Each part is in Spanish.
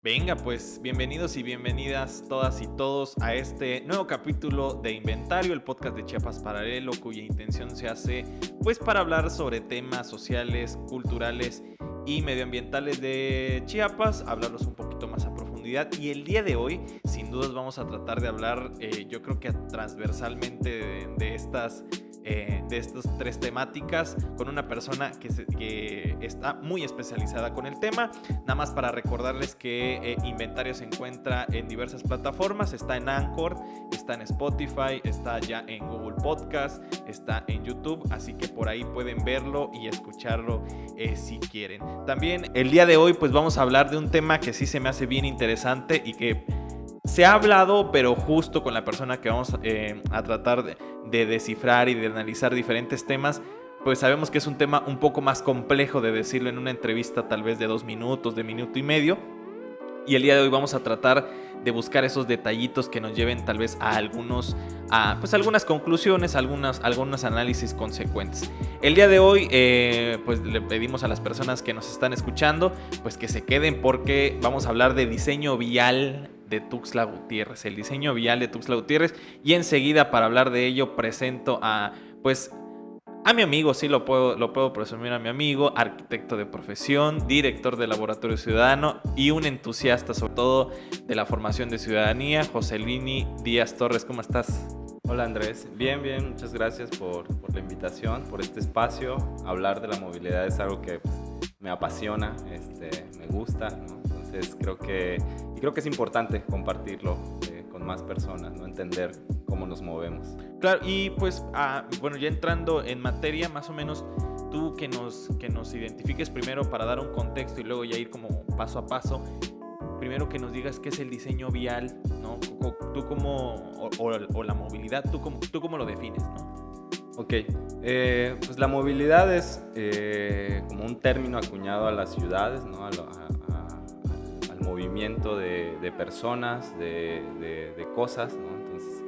Venga, pues bienvenidos y bienvenidas todas y todos a este nuevo capítulo de Inventario, el podcast de Chiapas Paralelo, cuya intención se hace pues para hablar sobre temas sociales, culturales y medioambientales de Chiapas, hablarlos un poquito más a profundidad. Y el día de hoy, sin dudas, vamos a tratar de hablar, yo creo que transversalmente de estas tres temáticas con una persona que está muy especializada con el tema. Nada más para recordarles que Inventario se encuentra en diversas plataformas, está en Anchor, está en Spotify, está ya en Google Podcast, está en YouTube, así que por ahí pueden verlo y escucharlo si quieren. También el día de hoy pues vamos a hablar de un tema que sí se me hace bien interesante y que se ha hablado, pero justo con la persona que vamos a tratar de descifrar y de analizar diferentes temas, pues sabemos que es un tema un poco más complejo de decirlo en una entrevista tal vez de 2 minutos, de minuto y medio. Y el día de hoy vamos a tratar de buscar esos detallitos que nos lleven tal vez a algunas conclusiones, algunos análisis consecuentes. El día de hoy pues le pedimos a las personas que nos están escuchando pues que se queden porque vamos a hablar de diseño vial de Tuxtla Gutiérrez, el diseño vial de Tuxtla Gutiérrez, y enseguida para hablar de ello presento a mi amigo, sí lo puedo presumir, a mi amigo, arquitecto de profesión, director de Laboratorio Ciudadano y un entusiasta sobre todo de la formación de ciudadanía, Joselini Díaz Torres. ¿Cómo estás? Hola Andrés, bien, muchas gracias por la invitación, por este espacio. Hablar de la movilidad es algo que me apasiona, me gusta, ¿no? Entonces creo que es importante compartirlo con más personas, ¿no? Entender cómo nos movemos. Claro, y pues ya entrando en materia, más o menos tú que nos identifiques primero para dar un contexto y luego ya ir como paso a paso. Primero que nos digas qué es el diseño vial, ¿no? Tú o la movilidad, ¿tú cómo lo defines, ¿no? Ok, pues la movilidad es como un término acuñado a las ciudades, ¿no? Al movimiento de personas, de cosas, ¿no? Entonces,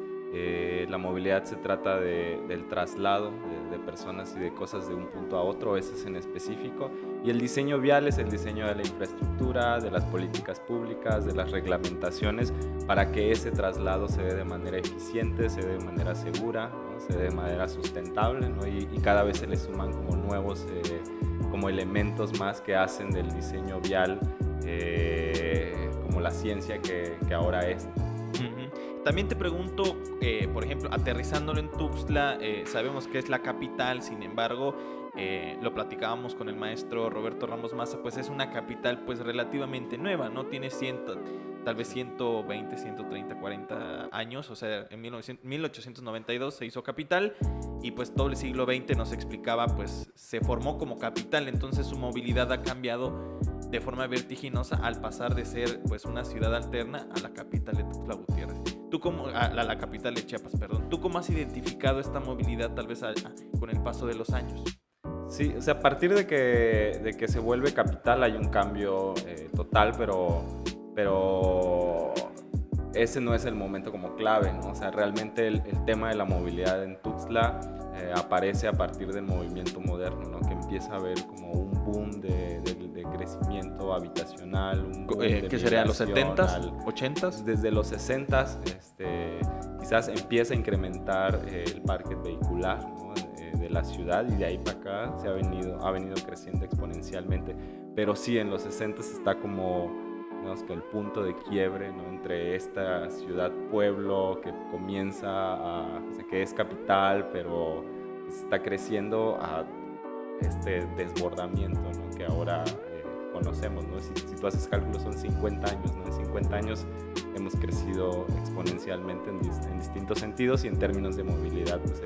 la movilidad se trata del traslado de personas y de cosas de un punto a otro, ese es en específico. Y el diseño vial es el diseño de la infraestructura, de las políticas públicas, de las reglamentaciones, para que ese traslado se dé de manera eficiente, se dé de manera segura, ¿no? Se dé de manera sustentable, ¿no? Y cada vez se le suman como nuevos como elementos más que hacen del diseño vial como la ciencia que ahora es. También te pregunto, por ejemplo, aterrizándolo en Tuxtla, sabemos que es la capital, sin embargo, lo platicábamos con el maestro Roberto Ramos Maza, pues es una capital pues relativamente nueva, ¿no? Tiene tal vez 120, 130, 40 años, o sea, en 1892 se hizo capital y pues todo el siglo XX nos explicaba, pues se formó como capital, entonces su movilidad ha cambiado de forma vertiginosa al pasar de ser pues una ciudad alterna a la capital de Tuxtla Gutiérrez. La capital de Chiapas, perdón. ¿Tú cómo has identificado esta movilidad tal vez con el paso de los años? Sí, o sea, a partir de que se vuelve capital hay un cambio total, pero ese no es el momento como clave, ¿no? O sea, realmente el tema de la movilidad en Tuxtla aparece a partir del movimiento moderno, ¿no? Que empieza a haber como un boom de crecimiento habitacional, un boom ¿qué sería? ¿Los 70s? ¿80s? Desde los 60s quizás empieza a incrementar el parque vehicular, ¿no? De la ciudad, y de ahí para acá ha venido creciendo exponencialmente, pero sí en los 60s está como, digamos, que el punto de quiebre, ¿no? Entre esta ciudad-pueblo que o sea, que es capital, pero está creciendo a este desbordamiento, ¿no? Que ahora conocemos, ¿no? Si tú haces cálculos son 50 años, ¿no? En 50 años hemos crecido exponencialmente en distintos sentidos, y en términos de movilidad pues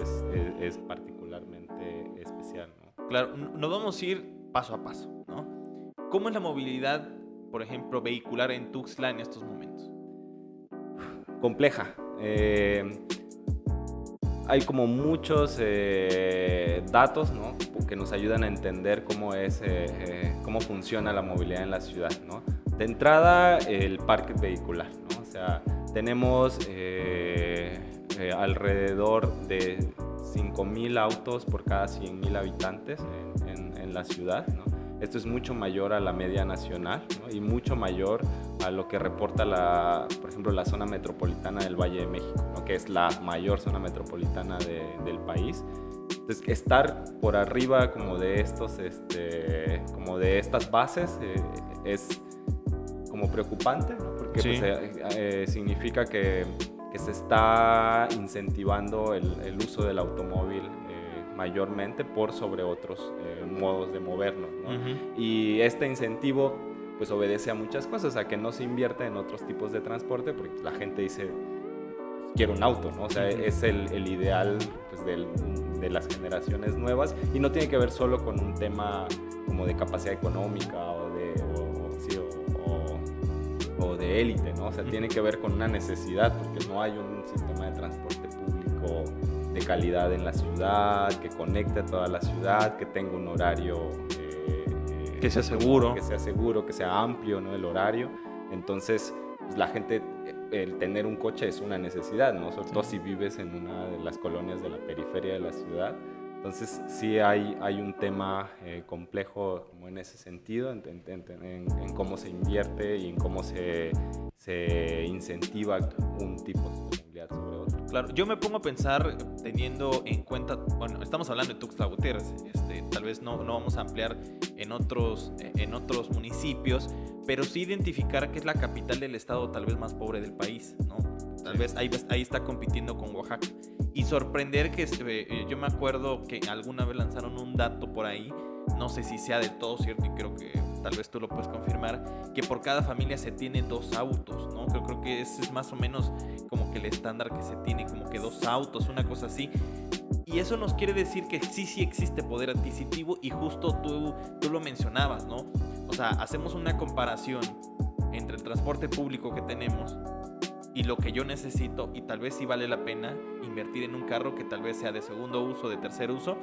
es particularmente especial, ¿no? Claro, nos vamos a ir paso a paso, ¿no? ¿Cómo es la movilidad, por ejemplo, vehicular en Tuxtla en estos momentos? Compleja. Hay como muchos datos, ¿no? Que nos ayudan a entender cómo funciona la movilidad en la ciudad, ¿no? De entrada, el parque vehicular, ¿no? O sea, tenemos alrededor de 5,000 autos por cada 100,000 habitantes en la ciudad, ¿no? Esto es mucho mayor a la media nacional, ¿no? Y mucho mayor a lo que reporta, por ejemplo, la zona metropolitana del Valle de México, ¿no? Que es la mayor zona metropolitana del país. Entonces, estar por arriba como de estas bases es como preocupante, ¿no? Porque Sí. pues, significa que se está incentivando el uso del automóvil mayormente por sobre otros modos de movernos, ¿no? Uh-huh. Y este incentivo pues obedece a muchas cosas, a que no se invierte en otros tipos de transporte, porque la gente dice, quiero un auto, ¿no? O sea, Uh-huh. es el ideal pues, de las generaciones nuevas, y no tiene que ver solo con un tema como de capacidad económica o de élite, ¿no? O sea, tiene que ver con una necesidad, porque no hay un sistema de transporte público de calidad en la ciudad, que conecte a toda la ciudad, que tenga un horario que sea seguro, que sea amplio, ¿no? El horario. Entonces, pues, la gente, el tener un coche es una necesidad, ¿no? Sobre todo si vives en una de las colonias de la periferia de la ciudad. Entonces, sí hay un tema complejo como en ese sentido, en cómo se invierte y en cómo se incentiva un tipo de movilidad sobre otro. Claro, yo me pongo a pensar teniendo en cuenta, bueno, estamos hablando de Tuxtla Gutiérrez, tal vez no vamos a ampliar en otros municipios, pero sí identificar que es la capital del estado tal vez más pobre del país, ¿no? Tal vez ahí está compitiendo con Oaxaca. Y sorprender que yo me acuerdo que alguna vez lanzaron un dato por ahí, no sé si sea del todo cierto y creo que tal vez tú lo puedes confirmar, que por cada familia se tiene 2 autos, ¿no? Creo que ese es más o menos como que el estándar que se tiene, como que 2 autos, una cosa así. Y eso nos quiere decir que sí existe poder adquisitivo, y justo tú lo mencionabas, ¿no? O sea, hacemos una comparación entre el transporte público que tenemos y lo que yo necesito, y tal vez sí vale la pena invertir en un carro que tal vez sea de segundo uso, de tercer uso,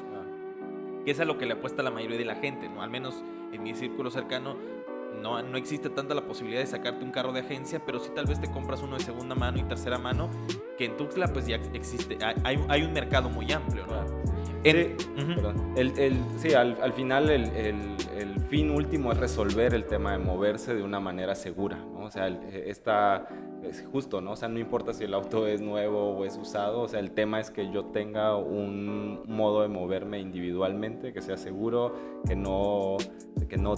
que es a lo que le apuesta la mayoría de la gente, ¿no? Al menos en mi círculo cercano no existe tanta la posibilidad de sacarte un carro de agencia, pero sí tal vez te compras uno de segunda mano y tercera mano, que en Tuxtla pues ya existe, hay un mercado muy amplio, ¿no? Sí, al final el fin último es resolver el tema de moverse de una manera segura, ¿no? O sea, es justo, ¿no? O sea, no importa si el auto es nuevo o es usado, o sea, el tema es que yo tenga un modo de moverme individualmente, que sea seguro, que no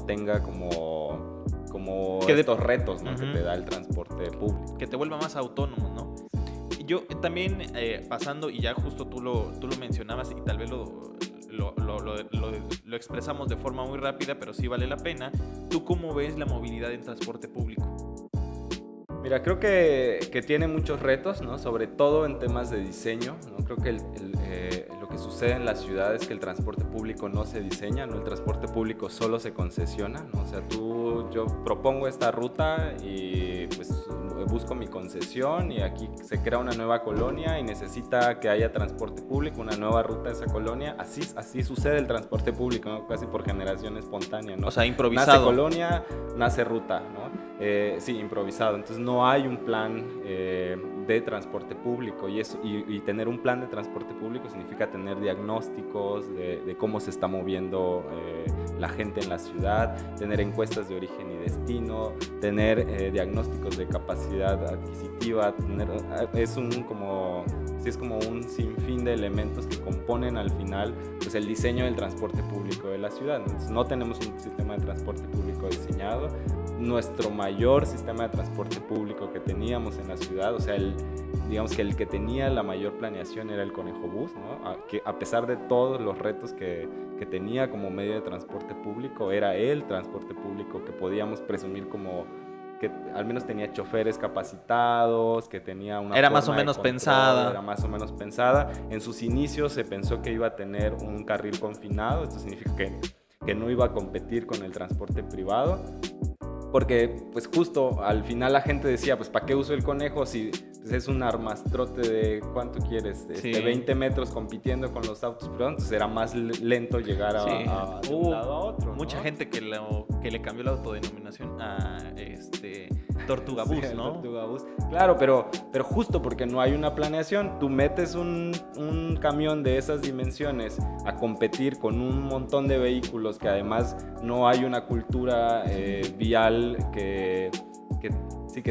tenga como estos retos, ¿no? Uh-huh. Que te da el transporte público. Que te vuelva más autónomo, ¿no? Yo también, pasando, y ya justo tú lo mencionabas y tal vez lo expresamos de forma muy rápida, pero sí vale la pena. ¿Tú cómo ves la movilidad en transporte público? Mira, creo que tiene muchos retos, ¿no? Sobre todo en temas de diseño, ¿no? Creo que lo que sucede en la ciudad es que el transporte público no se diseña, ¿no? El transporte público solo se concesiona, ¿no? O sea, yo propongo esta ruta y pues busco mi concesión, y aquí se crea una nueva colonia y necesita que haya transporte público, una nueva ruta a esa colonia. Así sucede el transporte público, ¿no? Casi por generación espontánea, ¿no? O sea, improvisado. Nace colonia, nace ruta, ¿no? Sí, improvisado. Entonces no hay un plan de transporte público, y tener un plan de transporte público significa tener diagnósticos de cómo se está moviendo la gente en la ciudad, tener encuestas de origen y destino, tener diagnósticos de capacidad adquisitiva, es como un sinfín de elementos que componen al final pues, el diseño del transporte público de la ciudad. Entonces no tenemos un sistema de transporte público diseñado. Nuestro mayor sistema de transporte público que teníamos en la ciudad, o sea, digamos que el que tenía la mayor planeación era el Conejo Bus, ¿no? Que a pesar de todos los retos que tenía como medio de transporte público, era el transporte público que podíamos presumir como que al menos tenía choferes capacitados, que tenía una era forma más o menos de control, pensada. Era más o menos pensada. En sus inicios se pensó que iba a tener un carril confinado. Esto significa que no iba a competir con el transporte privado, porque pues justo al final la gente decía, pues ¿para qué uso el Conejo si pues es un armastrote de, ¿cuánto quieres? 20 metros compitiendo con los autos privados, entonces era más lento llegar de un lado a otro, ¿no? Mucha gente que le cambió la autodenominación a Tortuga Bus, sí, ¿no? Tortuga Bus. Claro, pero justo porque no hay una planeación, tú metes un camión de esas dimensiones a competir con un montón de vehículos que además no hay una cultura vial que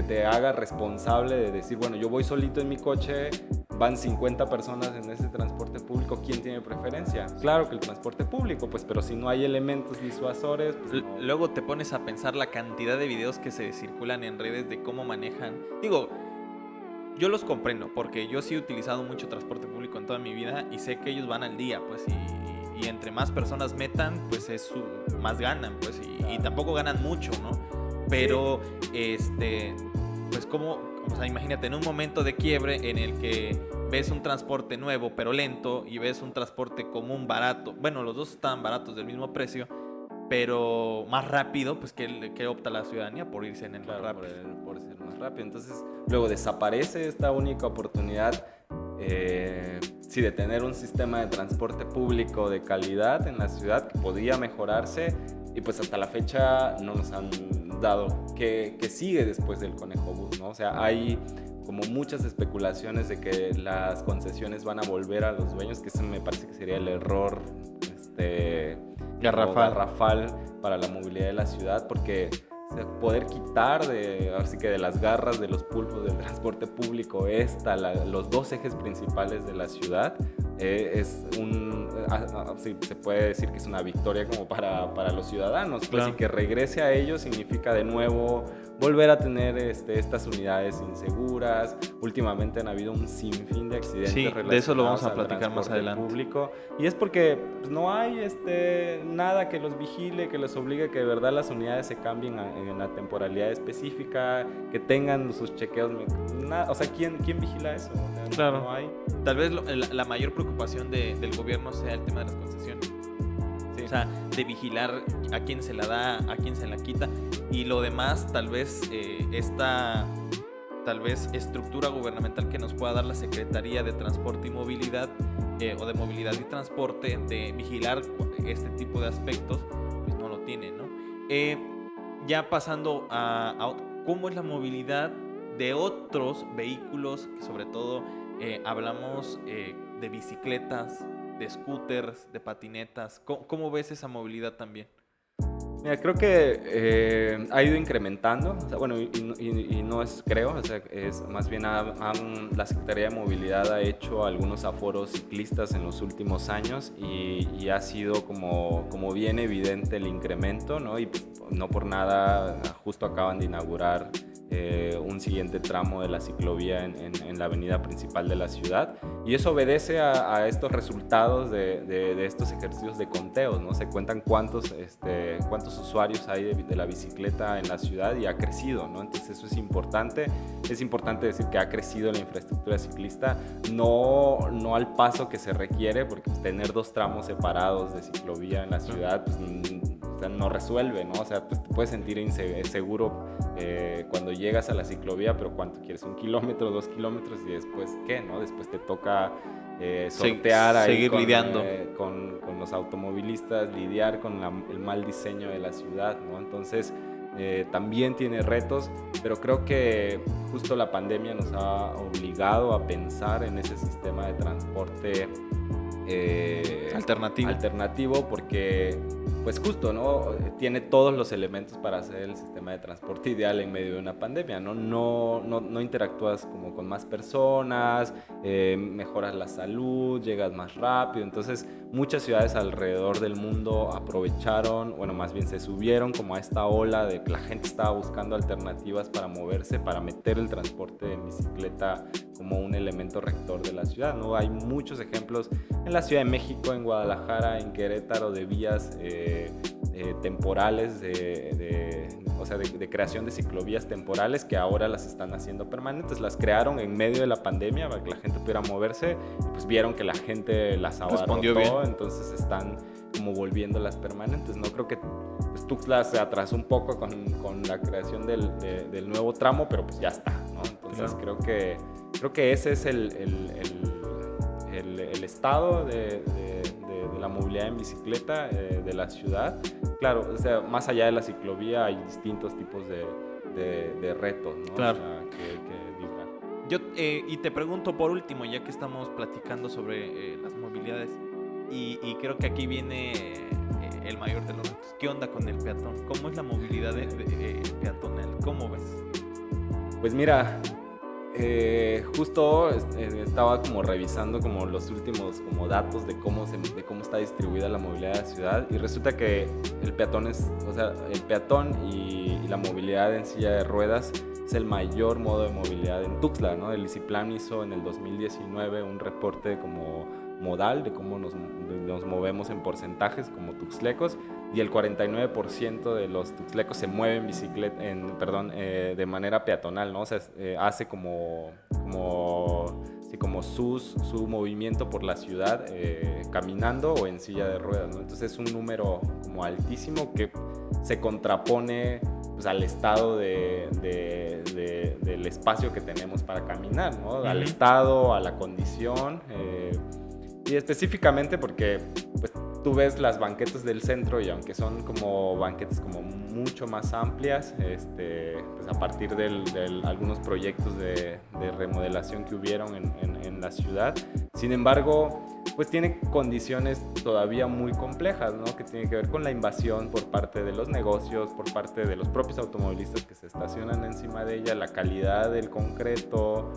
te haga responsable de decir, bueno, yo voy solito en mi coche, van 50 personas en ese transporte público, ¿quién tiene preferencia? Claro que el transporte público, pues, pero si no hay elementos disuasores... Pues, no. Luego te pones a pensar la cantidad de videos que se circulan en redes de cómo manejan. Digo, yo los comprendo, porque yo sí he utilizado mucho transporte público en toda mi vida y sé que ellos van al día, pues, y entre más personas metan, pues, más ganan, pues, y tampoco ganan mucho, ¿no? Pero, pues como, o sea, imagínate, en un momento de quiebre en el que ves un transporte nuevo pero lento y ves un transporte común barato, bueno, los dos estaban baratos del mismo precio, pero más rápido, pues que opta la ciudadanía por irse en el más rápido. Por ser más rápido. Entonces, luego desaparece esta única oportunidad de tener un sistema de transporte público de calidad en la ciudad que podía mejorarse, y pues hasta la fecha no nos han dado que sigue después del Conejo Bus, ¿no? O sea, hay como muchas especulaciones de que las concesiones van a volver a los dueños, que ese me parece que sería el error garrafal para la movilidad de la ciudad, porque poder quitar así que de las garras de los pulpos del transporte público los dos ejes principales de la ciudad, se puede decir que es una victoria como para los ciudadanos. Claro. Pues, y que regrese a ellos significa de nuevo volver a tener estas unidades inseguras. Últimamente han habido un sinfín de accidentes relacionados de eso lo vamos a platicar más adelante. Público, y es porque pues, no hay nada que los vigile, que los obligue a que de verdad las unidades se cambien en la temporalidad específica, que tengan sus chequeos. O sea, ¿quién vigila eso? O sea, claro. No hay. Tal vez la mayor preocupación del gobierno sea el tema de las concesiones. Sí. O sea, de vigilar a quién se la da, a quién se la quita, y lo demás tal vez esta estructura gubernamental que nos pueda dar la Secretaría de Transporte y Movilidad o de Movilidad y Transporte, de vigilar este tipo de aspectos, pues no lo tiene, ¿no? Ya pasando a cómo es la movilidad de otros vehículos, que sobre todo hablamos de bicicletas, de scooters, de patinetas. ¿Cómo ves esa movilidad también? Mira, creo que ha ido incrementando, o sea, bueno, y no es creo, o sea, es más bien la Secretaría de Movilidad ha hecho algunos aforos ciclistas en los últimos años, y ha sido como bien evidente el incremento, ¿no? Y pues, no por nada justo acaban de inaugurar un siguiente tramo de la ciclovía en la avenida principal de la ciudad, y eso obedece a estos resultados de estos ejercicios de conteos, ¿no? Se cuentan cuántos usuarios hay de la bicicleta en la ciudad, y ha crecido, ¿no? Entonces eso es importante decir que ha crecido la infraestructura ciclista, no al paso que se requiere, porque pues, tener 2 tramos separados de ciclovía en la ciudad pues, no resuelve, ¿no? O sea, pues te puedes sentir inseguro cuando llegas a la ciclovía, pero ¿cuánto quieres? 1 kilómetro, 2 kilómetros, y después ¿qué? ¿No? Después te toca sortear ahí seguir lidiando con los automovilistas, lidiar con el mal diseño de la ciudad, ¿no? Entonces también tiene retos, pero creo que justo la pandemia nos ha obligado a pensar en ese sistema de transporte alternativo, porque pues justo, ¿no? Tiene todos los elementos para hacer el sistema de transporte ideal en medio de una pandemia, ¿no? No interactúas como con más personas, mejoras la salud, llegas más rápido. Entonces muchas ciudades alrededor del mundo aprovecharon, bueno, más bien se subieron como a esta ola de que la gente estaba buscando alternativas para moverse, para meter el transporte en bicicleta como un elemento rector de la ciudad, ¿no? Hay muchos ejemplos en la Ciudad de México, en Guadalajara, en Querétaro, de vías temporales, de creación de ciclovías temporales que ahora las están haciendo permanentes. Las crearon en medio de la pandemia para que la gente pudiera moverse, y pues vieron que la gente las abarrotó, entonces están como volviéndolas permanentes, ¿no? Creo que pues, Tuxtla se atrasó un poco con la creación del nuevo tramo, pero pues ya está, ¿no? Entonces creo que creo que ese es el estado de la movilidad en bicicleta de la ciudad. Claro, o sea, más allá de la ciclovía hay distintos tipos de retos, ¿no? Claro. O sea, que librar. Y te pregunto por último, ya que estamos platicando sobre las movilidades, y creo que aquí viene el mayor de los retos. ¿Qué onda con el peatón? ¿Cómo es la movilidad peatonal? ¿Cómo ves? Pues mira, justo estaba como revisando como los últimos como datos de cómo está distribuida la movilidad de la ciudad, y resulta que el peatón y la movilidad en silla de ruedas es el mayor modo de movilidad en Tuxtla, ¿no? El ICIPLAN hizo en el 2019 un reporte como modal de cómo nos movemos en porcentajes como tuxtlecos, y el 49% de los tuxtlecos se mueven de manera peatonal, ¿no? O sea, hace como su movimiento por la ciudad caminando o en silla de ruedas, ¿no? Entonces es un número como altísimo que se contrapone pues, al estado del espacio que tenemos para caminar, ¿no? Uh-huh. Al estado, a la condición, y específicamente porque pues, tú ves las banquetas del centro, y aunque son como banquetas como mucho más amplias, pues a partir de algunos proyectos de remodelación que hubieron en la ciudad, sin embargo, pues tiene condiciones todavía muy complejas, ¿no? Que tiene que ver con la invasión por parte de los negocios, por parte de los propios automovilistas que se estacionan encima de ella, la calidad del concreto.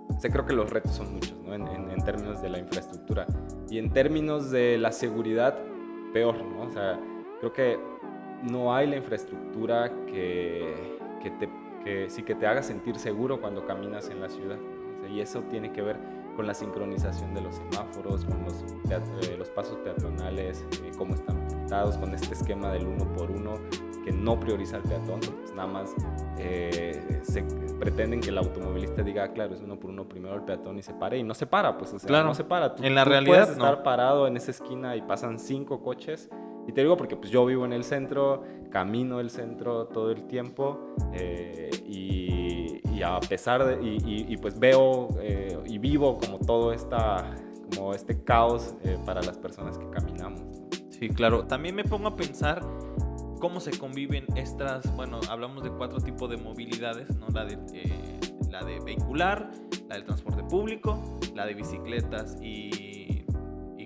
O sea, creo que los retos son muchos, ¿no? En términos de la infraestructura. Y en términos de la seguridad, peor, ¿no? O sea, creo que no hay la infraestructura que te haga sentir seguro cuando caminas en la ciudad, ¿no? O sea, y eso tiene que ver con la sincronización de los semáforos, con los pasos peatonales, cómo están pintados, con este esquema del 1x1 que no prioriza al peatón, pues nada más se pretenden que el automovilista diga, claro, es 1x1 primero el peatón y se pare, y no se para, pues, o sea, claro, no se para. En la tú realidad, puedes estar no. parado en esa esquina y pasan 5 coches, y te digo porque pues yo vivo en el centro, camino el centro todo el tiempo, y a pesar de, y pues veo y vivo como todo este caos para las personas que caminamos, ¿no? Sí, claro. También me pongo a pensar cómo se conviven estas, bueno, hablamos de 4 tipos de movilidades, ¿no? La de vehicular, la del transporte público, la de bicicletas y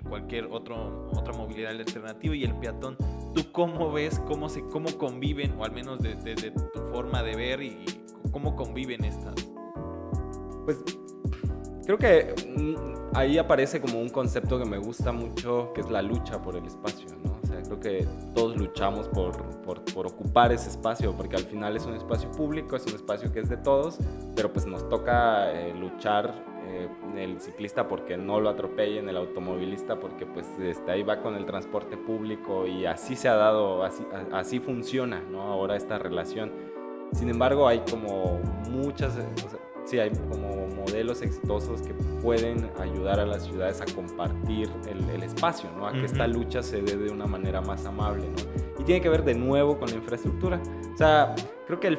cualquier otra movilidad alternativa, y el peatón. ¿Tú cómo ves, cómo conviven, o al menos desde tu forma de ver, y cómo conviven estas? Pues creo que ahí aparece como un concepto que me gusta mucho, que es la lucha por el espacio, ¿no? O sea, creo que todos luchamos por ocupar ese espacio, porque al final es un espacio público, es un espacio que es de todos, pero pues nos toca luchar, el ciclista porque no lo atropellen, el automovilista porque pues ahí va con el transporte público, y así se ha dado, así funciona, ¿no? Ahora esta relación. Sin embargo, hay como muchas, o sea, sí, hay como modelos exitosos que pueden ayudar a las ciudades a compartir el espacio, ¿no? A que esta lucha se dé de una manera más amable, ¿no? Y tiene que ver de nuevo con la infraestructura. O sea, creo que el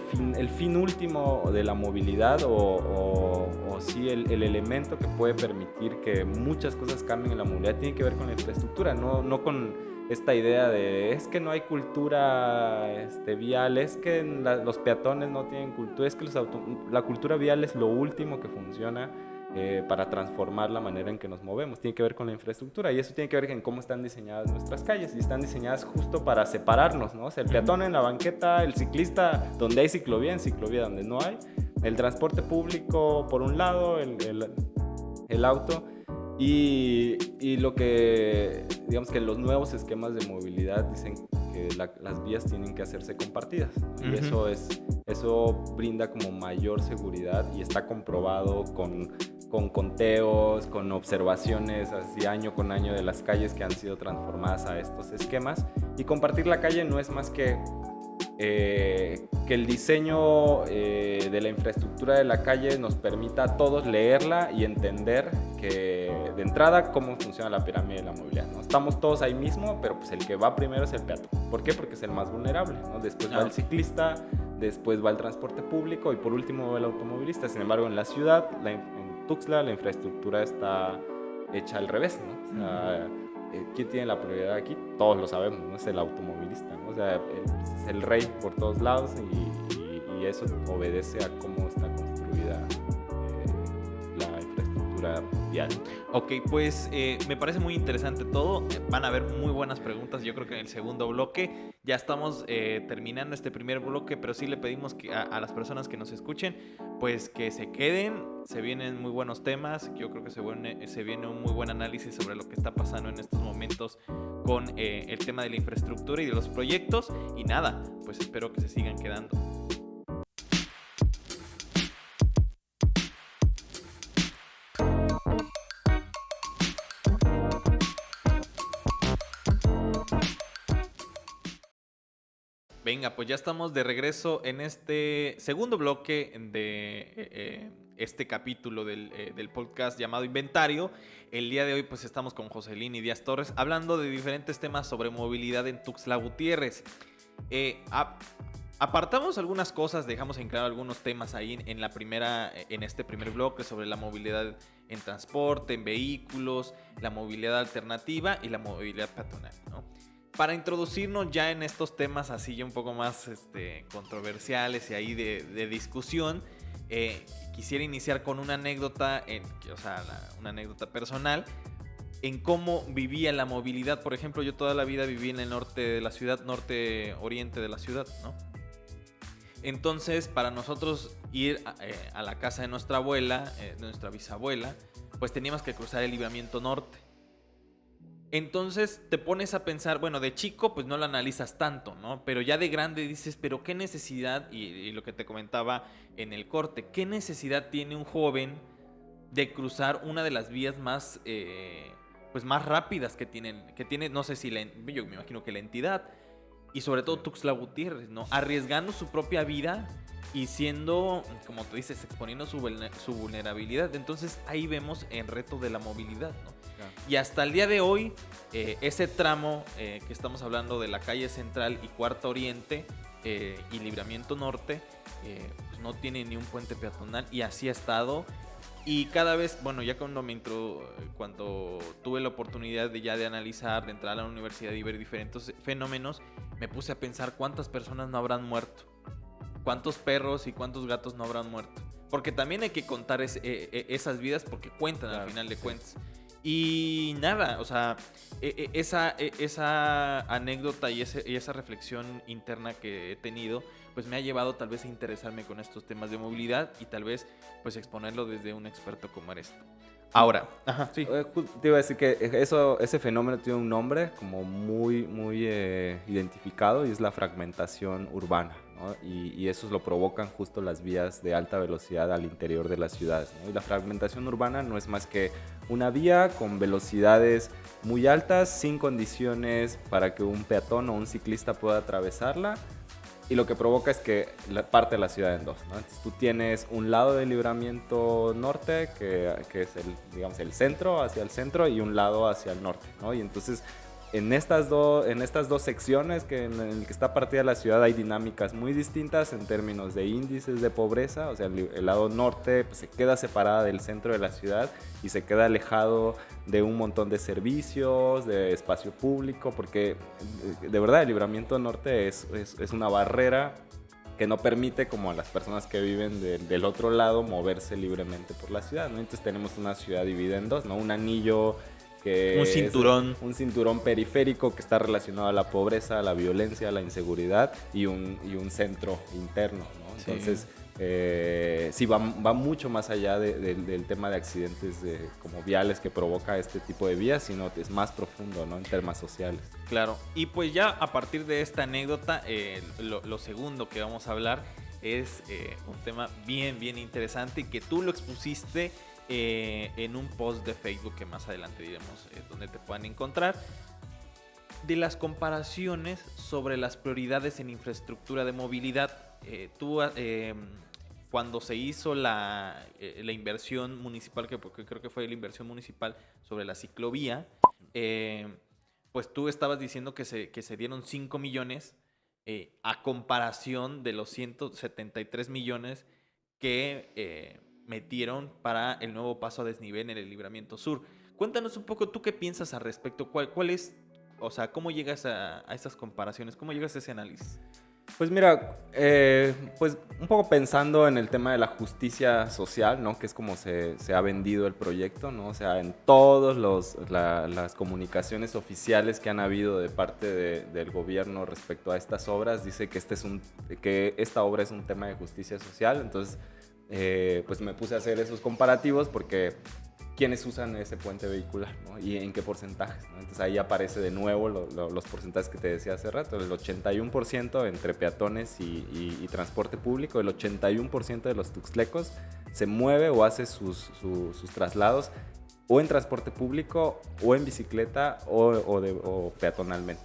fin último de la movilidad, o sí, el elemento que puede permitir que muchas cosas cambien en la movilidad, tiene que ver con la infraestructura, no con esta idea de es que no hay cultura vial, es que los peatones no tienen cultura, es que la cultura vial es lo último que funciona para transformar la manera en que nos movemos. Tiene que ver con la infraestructura, y eso tiene que ver con cómo están diseñadas nuestras calles, y están diseñadas justo para separarnos, ¿no? O sea, el peatón en la banqueta, el ciclista donde hay ciclovía, en ciclovía donde no hay, el transporte público por un lado, el auto. Y lo que, digamos que los nuevos esquemas de movilidad dicen que las vías tienen que hacerse compartidas, ¿no? Y eso brinda como mayor seguridad, y está comprobado con conteos, con observaciones así año con año de las calles que han sido transformadas a estos esquemas. Y compartir la calle no es más que el diseño de la infraestructura de la calle nos permita a todos leerla y entender que de entrada cómo funciona la pirámide de la movilidad, ¿no? Estamos todos ahí mismo, pero pues el que va primero es el peatón. ¿Por qué? Porque es el más vulnerable, ¿no? Después va el ciclista, después va el transporte público y por último va el automovilista. Sin embargo, en la ciudad, en Tuxtla, la infraestructura está hecha al revés, ¿no? O sea, ¿quién tiene la prioridad aquí? Todos lo sabemos, ¿no? Es el automovilista, ¿no? O sea, es el rey por todos lados y eso obedece a cómo está construida la infraestructura vial. Ok, pues me parece muy interesante todo. Van a haber muy buenas preguntas. Yo creo que en el segundo bloque ya estamos terminando este primer bloque, pero sí le pedimos que a las personas que nos escuchen, pues que se queden. Se vienen muy buenos temas. Yo creo que se viene un muy buen análisis sobre lo que está pasando en estos momentos con el tema de la infraestructura y de los proyectos. Y nada, pues espero que se sigan quedando. Venga, pues ya estamos de regreso en este segundo bloque de este capítulo del podcast llamado Inventario. El día de hoy pues estamos con Joselín y Díaz Torres hablando de diferentes temas sobre movilidad en Tuxtla Gutiérrez. Apartamos algunas cosas, dejamos en claro algunos temas ahí en este primer bloque sobre la movilidad en transporte, en vehículos, la movilidad alternativa y la movilidad peatonal, ¿no? Para introducirnos ya en estos temas así ya un poco más controversiales y ahí de discusión, quisiera iniciar con una anécdota, una anécdota personal en cómo vivía la movilidad. Por ejemplo, yo toda la vida viví en el norte de la ciudad, norte-oriente de la ciudad, ¿no? Entonces, para nosotros ir a la casa de nuestra abuela, de nuestra bisabuela, pues teníamos que cruzar el libramiento norte. Entonces te pones a pensar, bueno, de chico pues no lo analizas tanto, ¿no? Pero ya de grande dices, pero qué necesidad, y lo que te comentaba en el corte, qué necesidad tiene un joven de cruzar una de las vías más, pues más rápidas que tiene, no sé si yo me imagino que la entidad, y sobre todo Tuxtla Gutiérrez, ¿no? Arriesgando su propia vida y siendo, como tú dices, exponiendo su vulnerabilidad. Entonces ahí vemos el reto de la movilidad, ¿no? Y hasta el día de hoy, ese tramo que estamos hablando de la calle Central y Cuarta Oriente y Libramiento Norte, pues no tiene ni un puente peatonal y así ha estado. Y cada vez, bueno, ya cuando tuve la oportunidad de analizar, de entrar a la universidad y ver diferentes fenómenos, me puse a pensar cuántas personas no habrán muerto, cuántos perros y cuántos gatos no habrán muerto. Porque también hay que contar esas vidas porque cuentan, claro, al final de cuentas. Y nada, o sea, esa anécdota y esa reflexión interna que he tenido, pues me ha llevado tal vez a interesarme con estos temas de movilidad y tal vez pues exponerlo desde un experto como eres tú. Ahora, sí. Te iba a decir que ese fenómeno tiene un nombre como muy identificado y es la fragmentación urbana, ¿no? Y eso lo provocan justo las vías de alta velocidad al interior de las ciudades, ¿no? Y la fragmentación urbana no es más que una vía con velocidades muy altas, sin condiciones para que un peatón o un ciclista pueda atravesarla. Y lo que provoca es que parte la ciudad en dos, ¿no? Entonces tú tienes un lado del libramiento norte, que es el centro, hacia el centro, y un lado hacia el norte, ¿no? Y entonces en estas dos secciones en el que está partida la ciudad hay dinámicas muy distintas en términos de índices de pobreza. O sea, el lado norte pues, se queda separada del centro de la ciudad y se queda alejado de un montón de servicios, de espacio público, porque de verdad el libramiento norte es una barrera que no permite como a las personas que viven del otro lado moverse libremente por la ciudad, ¿no? Entonces tenemos una ciudad dividida en dos, ¿no? Un anillo que un cinturón periférico que está relacionado a la pobreza, a la violencia, a la inseguridad y un centro interno, ¿no? Entonces, sí, va mucho más allá del tema de accidentes como viales que provoca este tipo de vías, sino es más profundo, ¿no? En temas sociales. Claro, y pues ya a partir de esta anécdota, lo segundo que vamos a hablar es un tema bien interesante y que tú lo expusiste en un post de Facebook que más adelante diremos donde te puedan encontrar, de las comparaciones sobre las prioridades en infraestructura de movilidad. Cuando se hizo la inversión municipal, porque creo que fue la inversión municipal sobre la ciclovía, pues tú estabas diciendo que se dieron 5 millones a comparación de los 173 millones que metieron para el nuevo paso a desnivel en el Libramiento Sur. Cuéntanos un poco, ¿tú qué piensas al respecto? ¿Cuál es, o sea, cómo llegas a estas comparaciones? ¿Cómo llegas a ese análisis? Pues mira, pues un poco pensando en el tema de la justicia social, ¿no? Que es como se ha vendido el proyecto, ¿no? O sea, en todas las comunicaciones oficiales que han habido de parte del gobierno respecto a estas obras, dice que, que esta obra es un tema de justicia social. Entonces, pues me puse a hacer esos comparativos porque quiénes usan ese puente vehicular, ¿no? Y en qué porcentajes, ¿no? Entonces ahí aparece de nuevo los porcentajes que te decía hace rato, el 81% entre peatones y transporte público, el 81% de los tuxtlecos se mueve o hace sus traslados o en transporte público o en bicicleta o peatonalmente.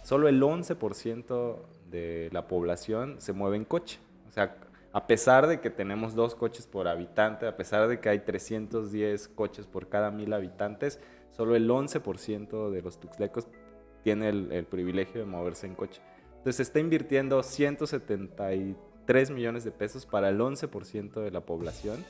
Solo el 11% de la población se mueve en coche, o sea, a pesar de que tenemos 2 coches por habitante, a pesar de que hay 310 coches por cada 1000 habitantes, solo el 11% de los tuxtlecos tiene el privilegio de moverse en coche. Entonces se está invirtiendo 173 millones de pesos para el 11% de la población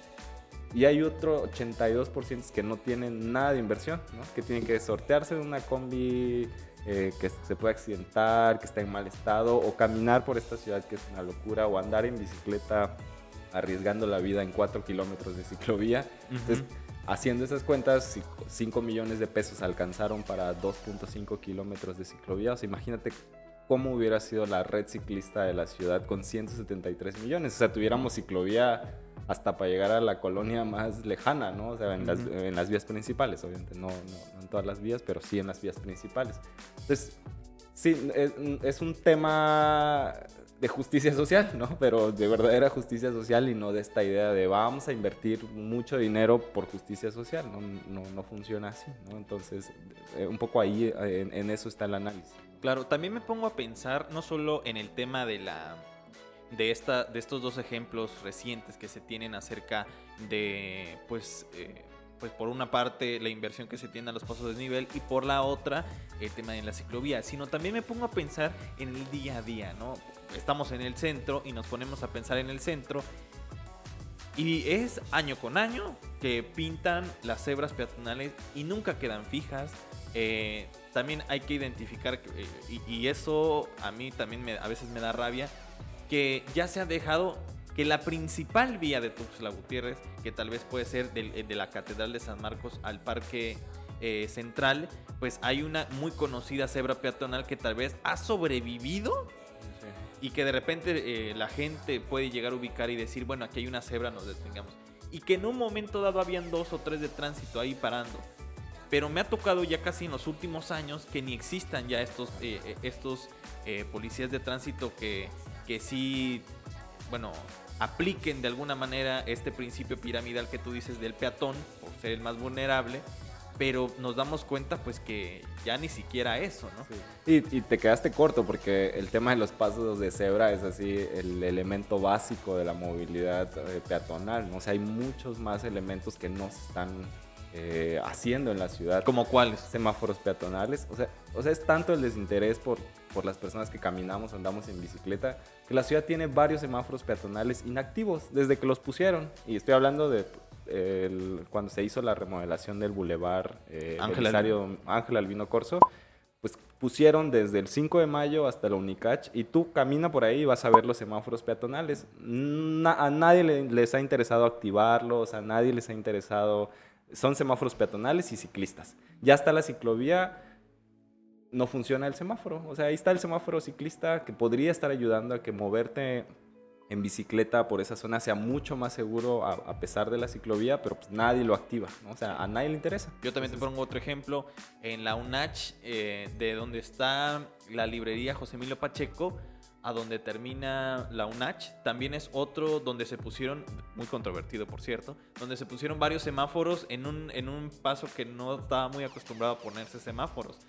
y hay otro 82% que no tienen nada de inversión, ¿no? Que tienen que sortearse de una combi que se puede accidentar, que está en mal estado, o caminar por esta ciudad que es una locura, o andar en bicicleta arriesgando la vida en 4 kilómetros de ciclovía. Entonces, haciendo esas cuentas, 5 millones de pesos alcanzaron para 2.5 kilómetros de ciclovía. O sea, imagínate cómo hubiera sido la red ciclista de la ciudad con 173 millones. O sea, tuviéramos ciclovía hasta para llegar a la colonia más lejana, ¿no? O sea, en las vías principales, obviamente, no en todas las vías, pero sí en las vías principales. Entonces, sí, es un tema de justicia social, ¿no? Pero de verdadera justicia social y no de esta idea de vamos a invertir mucho dinero por justicia social. No funciona así, ¿no? Entonces, un poco ahí, en eso está el análisis. Claro, también me pongo a pensar no solo en el tema de estos 2 ejemplos recientes que se tienen acerca de, pues por una parte la inversión que se tiene a los pasos de desnivel y por la otra el tema de la ciclovía, sino también me pongo a pensar en el día a día, ¿no? Estamos en el centro y nos ponemos a pensar en el centro y es año con año que pintan las cebras peatonales y nunca quedan fijas. También hay que identificar y eso a mí también a veces me da rabia, que ya se ha dejado que la principal vía de Tuxtla Gutiérrez, que tal vez puede ser de la Catedral de San Marcos al Parque Central, pues hay una muy conocida cebra peatonal que tal vez ha sobrevivido y que de repente la gente puede llegar a ubicar y decir, bueno, aquí hay una cebra, nos detengamos. Y que en un momento dado habían 2 o 3 de tránsito ahí parando. Pero me ha tocado ya casi en los últimos años que ni existan ya estos policías de tránsito que sí, bueno, apliquen de alguna manera este principio piramidal que tú dices del peatón, por ser el más vulnerable, pero nos damos cuenta pues que ya ni siquiera eso, ¿no? Sí. Y te quedaste corto porque el tema de los pasos de cebra es así el elemento básico de la movilidad peatonal, ¿no? O sea, hay muchos más elementos que no se están haciendo en la ciudad. ¿Como cuáles? Semáforos peatonales. O sea, es tanto el desinterés por las personas que caminamos o andamos en bicicleta, que la ciudad tiene varios semáforos peatonales inactivos desde que los pusieron. Y estoy hablando de cuando se hizo la remodelación del bulevar Ángel Albino Corzo, pues pusieron desde el 5 de mayo hasta la Unicach y tú camina por ahí y vas a ver los semáforos peatonales. A nadie les ha interesado activarlos, a nadie les ha interesado. Son semáforos peatonales y ciclistas. Ya está la ciclovía, no funciona el semáforo. O sea, ahí está el semáforo ciclista que podría estar ayudando a que moverte en bicicleta por esa zona sea mucho más seguro a pesar de la ciclovía, pero pues nadie lo activa, ¿no? O sea, a nadie le interesa. Yo también te pongo otro ejemplo. En la UNACH, de donde está la librería José Emilio Pacheco, a donde termina la UNACH, también es otro donde se pusieron, muy controvertido por cierto, donde se pusieron varios semáforos en un paso que no estaba muy acostumbrado a ponerse semáforos.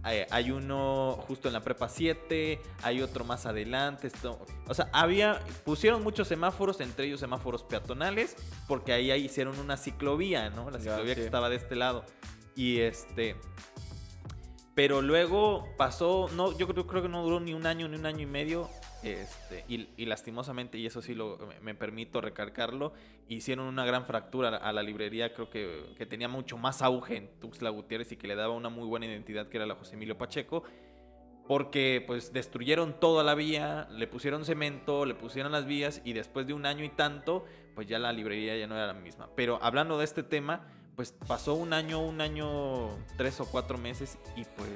Hay uno justo en la prepa 7, hay otro más adelante. O sea, pusieron muchos semáforos, entre ellos semáforos peatonales, porque ahí hicieron una ciclovía, ¿no? La ciclovía que estaba de este lado. Pero luego pasó, no, yo creo que no duró ni un año y medio, y lastimosamente, y eso sí me permito recalcarlo, hicieron una gran fractura a la librería, creo que tenía mucho más auge en Tuxtla Gutiérrez y que le daba una muy buena identidad, que era la José Emilio Pacheco, porque pues destruyeron toda la vía, le pusieron cemento, le pusieron las vías, y después de un año y tanto, pues ya la librería ya no era la misma. Pero hablando de este tema, pues pasó un año, 3 o 4 meses, y pues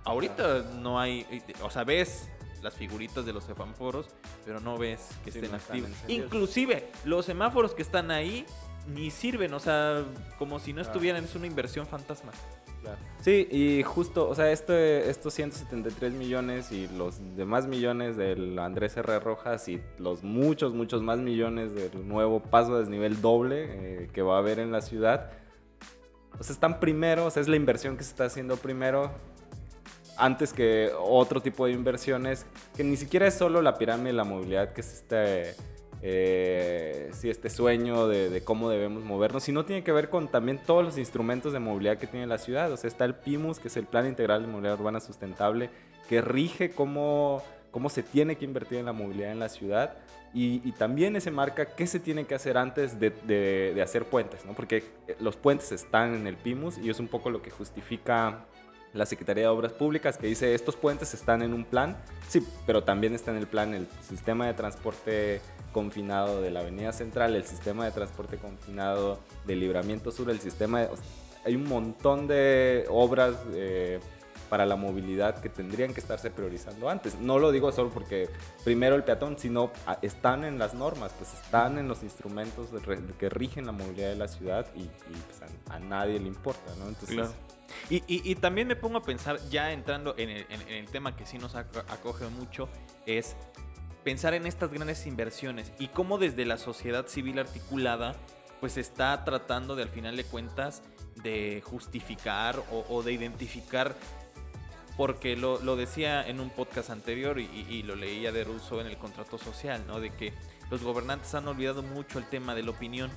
ahorita no hay, o sea, ves las figuritas de los semáforos, pero no ves que Sí, estén no están activos. encendidos. Inclusive los semáforos que están ahí ni sirven, o sea, como si no Claro. estuvieran, es una inversión fantasma. Claro. Sí, y justo, o sea, estos 173 millones y los demás millones del Andrés R. Rojas y los muchos más millones del nuevo paso a desnivel doble que va a haber en la ciudad, pues están primero, o sea, es la inversión que se está haciendo primero antes que otro tipo de inversiones, que ni siquiera es solo la pirámide de la movilidad, que es este sueño de cómo debemos movernos, sino tiene que ver con también todos los instrumentos de movilidad que tiene la ciudad. O sea, está el PIMUS, que es el Plan Integral de Movilidad Urbana Sustentable, que rige cómo se tiene que invertir en la movilidad en la ciudad, y también ese marca qué se tiene que hacer antes de hacer puentes, ¿no? Porque los puentes están en el PIMUS y es un poco lo que justifica la Secretaría de Obras Públicas, que dice estos puentes están en un plan, sí, pero también está en el plan el sistema de transporte confinado de la Avenida Central, el sistema de transporte confinado del Libramiento Sur, el sistema de, o sea, hay un montón de obras para la movilidad que tendrían que estarse priorizando antes. No lo digo solo porque primero el peatón, sino están en las normas, pues están en los instrumentos que rigen la movilidad de la ciudad, y pues a nadie le importa, ¿no? Entonces, Claro. Y también me pongo a pensar, ya entrando en el tema que sí nos acoge mucho, es pensar en estas grandes inversiones y cómo desde la sociedad civil articulada pues está tratando de, al final de cuentas, de justificar o de identificar, porque lo decía en un podcast anterior y lo leía de Rousseau en el contrato social, ¿no? De que los gobernantes han olvidado mucho el tema de la opinión,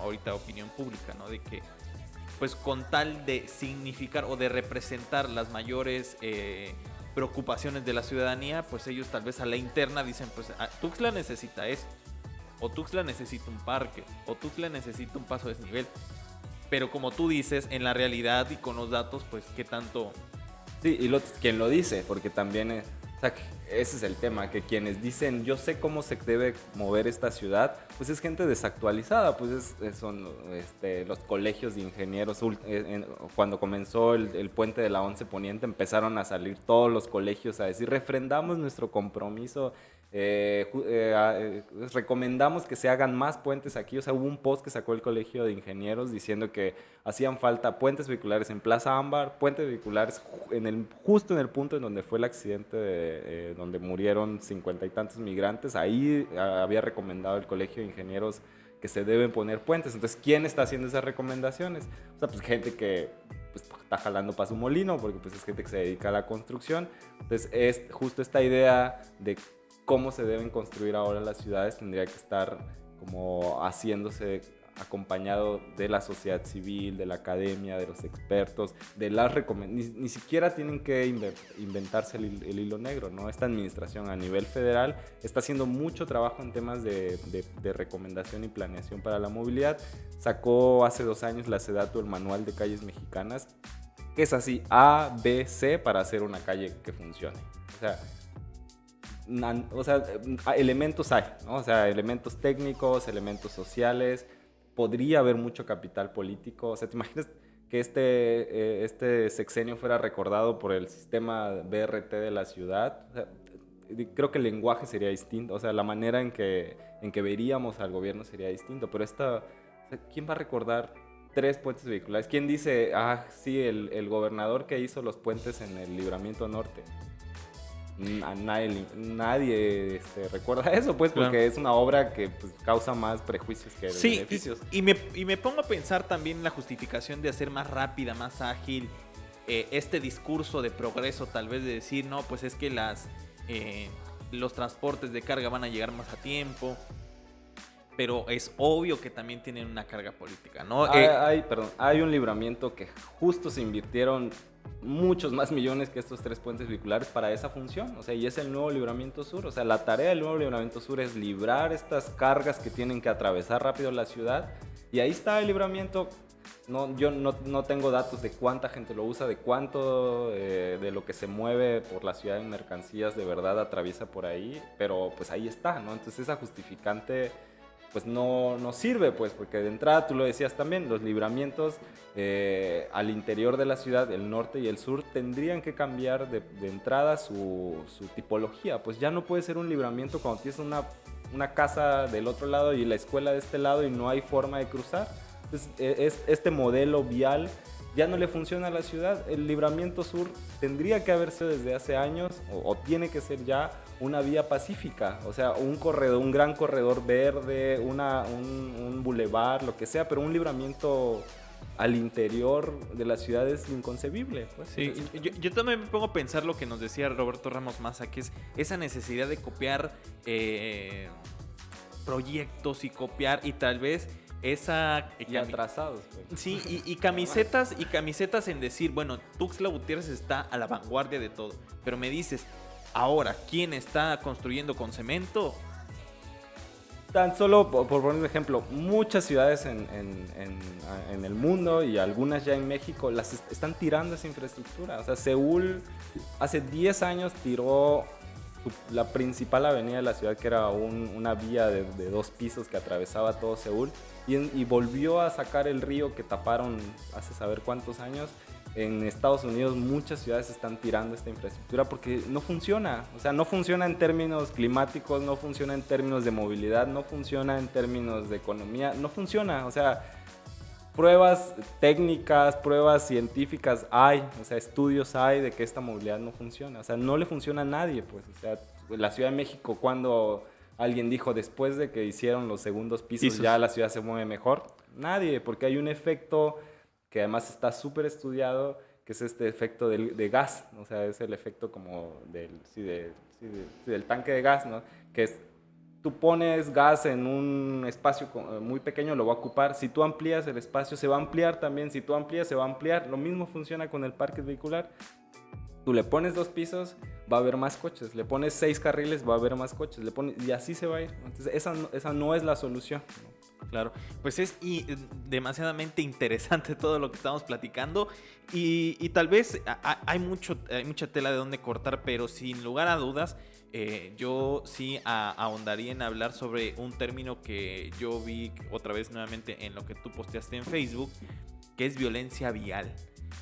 ahorita opinión pública, ¿no? De que pues con tal de significar o de representar las mayores preocupaciones de la ciudadanía, pues ellos tal vez a la interna dicen, pues Tuxtla necesita esto, o Tuxtla necesita un parque, o Tuxtla necesita un paso a desnivel. Pero como tú dices, en la realidad y con los datos, pues qué tanto... sí, y quien lo dice, porque también o sea, ese es el tema, que quienes dicen yo sé cómo se debe mover esta ciudad, pues es gente desactualizada, pues son los colegios de ingenieros. Cuando comenzó el puente de la 11 Poniente, empezaron a salir todos los colegios a decir refrendamos nuestro compromiso, recomendamos que se hagan más puentes aquí. O sea, hubo un post que sacó el Colegio de Ingenieros diciendo que hacían falta puentes vehiculares en Plaza Ámbar, puentes vehiculares justo en el punto en donde fue el accidente donde murieron 50 y tantos migrantes. Ahí había recomendado el Colegio de Ingenieros que se deben poner puentes. Entonces, ¿quién está haciendo esas recomendaciones? O sea, pues gente que pues, está jalando para su molino, porque pues es gente que se dedica a la construcción. Entonces, es justo esta idea de cómo se deben construir ahora las ciudades tendría que estar como haciéndose acompañado de la sociedad civil, de la academia, de los expertos, de las recomendaciones. Ni siquiera tienen que inventarse el hilo negro, ¿no? Esta administración a nivel federal está haciendo mucho trabajo en temas de recomendación y planeación para la movilidad. Sacó hace 2 años la SEDATU, el Manual de Calles Mexicanas, que es así, A, B, C, para hacer una calle que funcione. O sea, elementos hay, ¿no? O sea, elementos técnicos, elementos sociales. Podría haber mucho capital político. O sea, ¿te imaginas que este sexenio fuera recordado por el sistema BRT de la ciudad? O sea, creo que el lenguaje sería distinto. O sea, la manera en que veríamos al gobierno sería distinto. Pero o sea, ¿quién va a recordar 3 puentes vehiculares? ¿Quién dice, sí, el gobernador que hizo los puentes en el Libramiento Norte? A nadie recuerda eso, pues, porque claro, es una obra que pues, causa más prejuicios que beneficios. Y me pongo a pensar también en la justificación de hacer más rápida, más ágil este discurso de progreso, tal vez de decir, no, pues es que los transportes de carga van a llegar más a tiempo, pero es obvio que también tienen una carga política, ¿no? Hay un libramiento que justo se invirtieron muchos más millones que estos 3 puentes vehiculares para esa función, o sea, y es el nuevo Libramiento Sur. O sea, la tarea del nuevo Libramiento Sur es librar estas cargas que tienen que atravesar rápido la ciudad, y ahí está el libramiento. Yo no tengo datos de cuánta gente lo usa, de cuánto de lo que se mueve por la ciudad en mercancías de verdad atraviesa por ahí, pero pues ahí está, ¿no? Entonces esa justificante pues no sirve, pues, porque de entrada, tú lo decías también, los libramientos al interior de la ciudad, el norte y el sur, tendrían que cambiar de entrada su tipología. Pues ya no puede ser un libramiento cuando tienes una casa del otro lado y la escuela de este lado y no hay forma de cruzar. Entonces, este modelo vial ya no le funciona a la ciudad. El libramiento sur tendría que haber sido desde hace años, o tiene que ser ya una vía pacífica, o sea, un corredor, un gran corredor verde, un bulevar, lo que sea, pero un libramiento al interior de la ciudad es inconcebible. Pues. Sí, yo también me pongo a pensar lo que nos decía Roberto Ramos Maza, que es esa necesidad de copiar proyectos y copiar, y tal vez esa... Y atrasados. Pues. Sí, y camisetas en decir, bueno, Tuxtla Gutiérrez está a la vanguardia de todo, pero me dices, ahora, ¿quién está construyendo con cemento? Tan solo, por poner un ejemplo, muchas ciudades en el mundo y algunas ya en México están tirando esa infraestructura. O sea, Seúl hace 10 años tiró la principal avenida de la ciudad, que era una vía de 2 pisos que atravesaba todo Seúl, y volvió a sacar el río que taparon hace saber cuántos años. En Estados Unidos muchas ciudades están tirando esta infraestructura porque no funciona. O sea, no funciona en términos climáticos, no funciona en términos de movilidad, no funciona en términos de economía, no funciona. O sea, pruebas técnicas, pruebas científicas hay, o sea, estudios hay de que esta movilidad no funciona. O sea, no le funciona a nadie, pues. O sea, la Ciudad de México, cuando alguien dijo después de que hicieron los segundos pisos ya la ciudad se mueve mejor, nadie, porque hay un efecto que además está súper estudiado, que es este efecto de gas, o sea, es el efecto como del tanque de gas, ¿no? Que es, tú pones gas en un espacio muy pequeño, lo va a ocupar. Si tú amplías el espacio, se va a ampliar también. Si tú amplías, se va a ampliar. Lo mismo funciona con el parque vehicular. Tú le pones 2 pisos, va a haber más coches. Le pones 6 carriles, va a haber más coches. Y así se va a ir. Entonces, esa no es la solución, ¿no? Claro, pues es demasiadamente interesante todo lo que estamos platicando, y tal vez hay mucha tela de donde cortar, pero sin lugar a dudas yo sí ahondaría en hablar sobre un término que yo vi otra vez nuevamente en lo que tú posteaste en Facebook, que es violencia vial.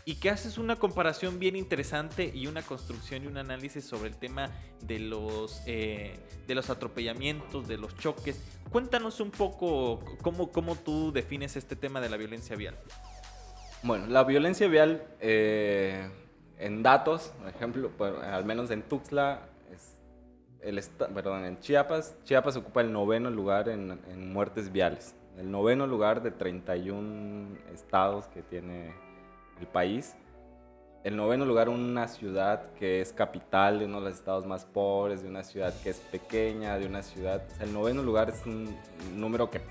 Y que haces una comparación bien interesante y una construcción y un análisis sobre el tema de los atropellamientos, de los choques. Cuéntanos un poco cómo tú defines este tema de la violencia vial. Bueno, la violencia vial en datos, por ejemplo, al menos en Tuxtla, en Chiapas ocupa el 9º lugar en muertes viales. El 9º lugar de 31 estados que tiene el país. El 9º lugar, una ciudad que es capital de uno de los estados más pobres, de una ciudad que es pequeña, de una ciudad... O sea, el 9º lugar es un número que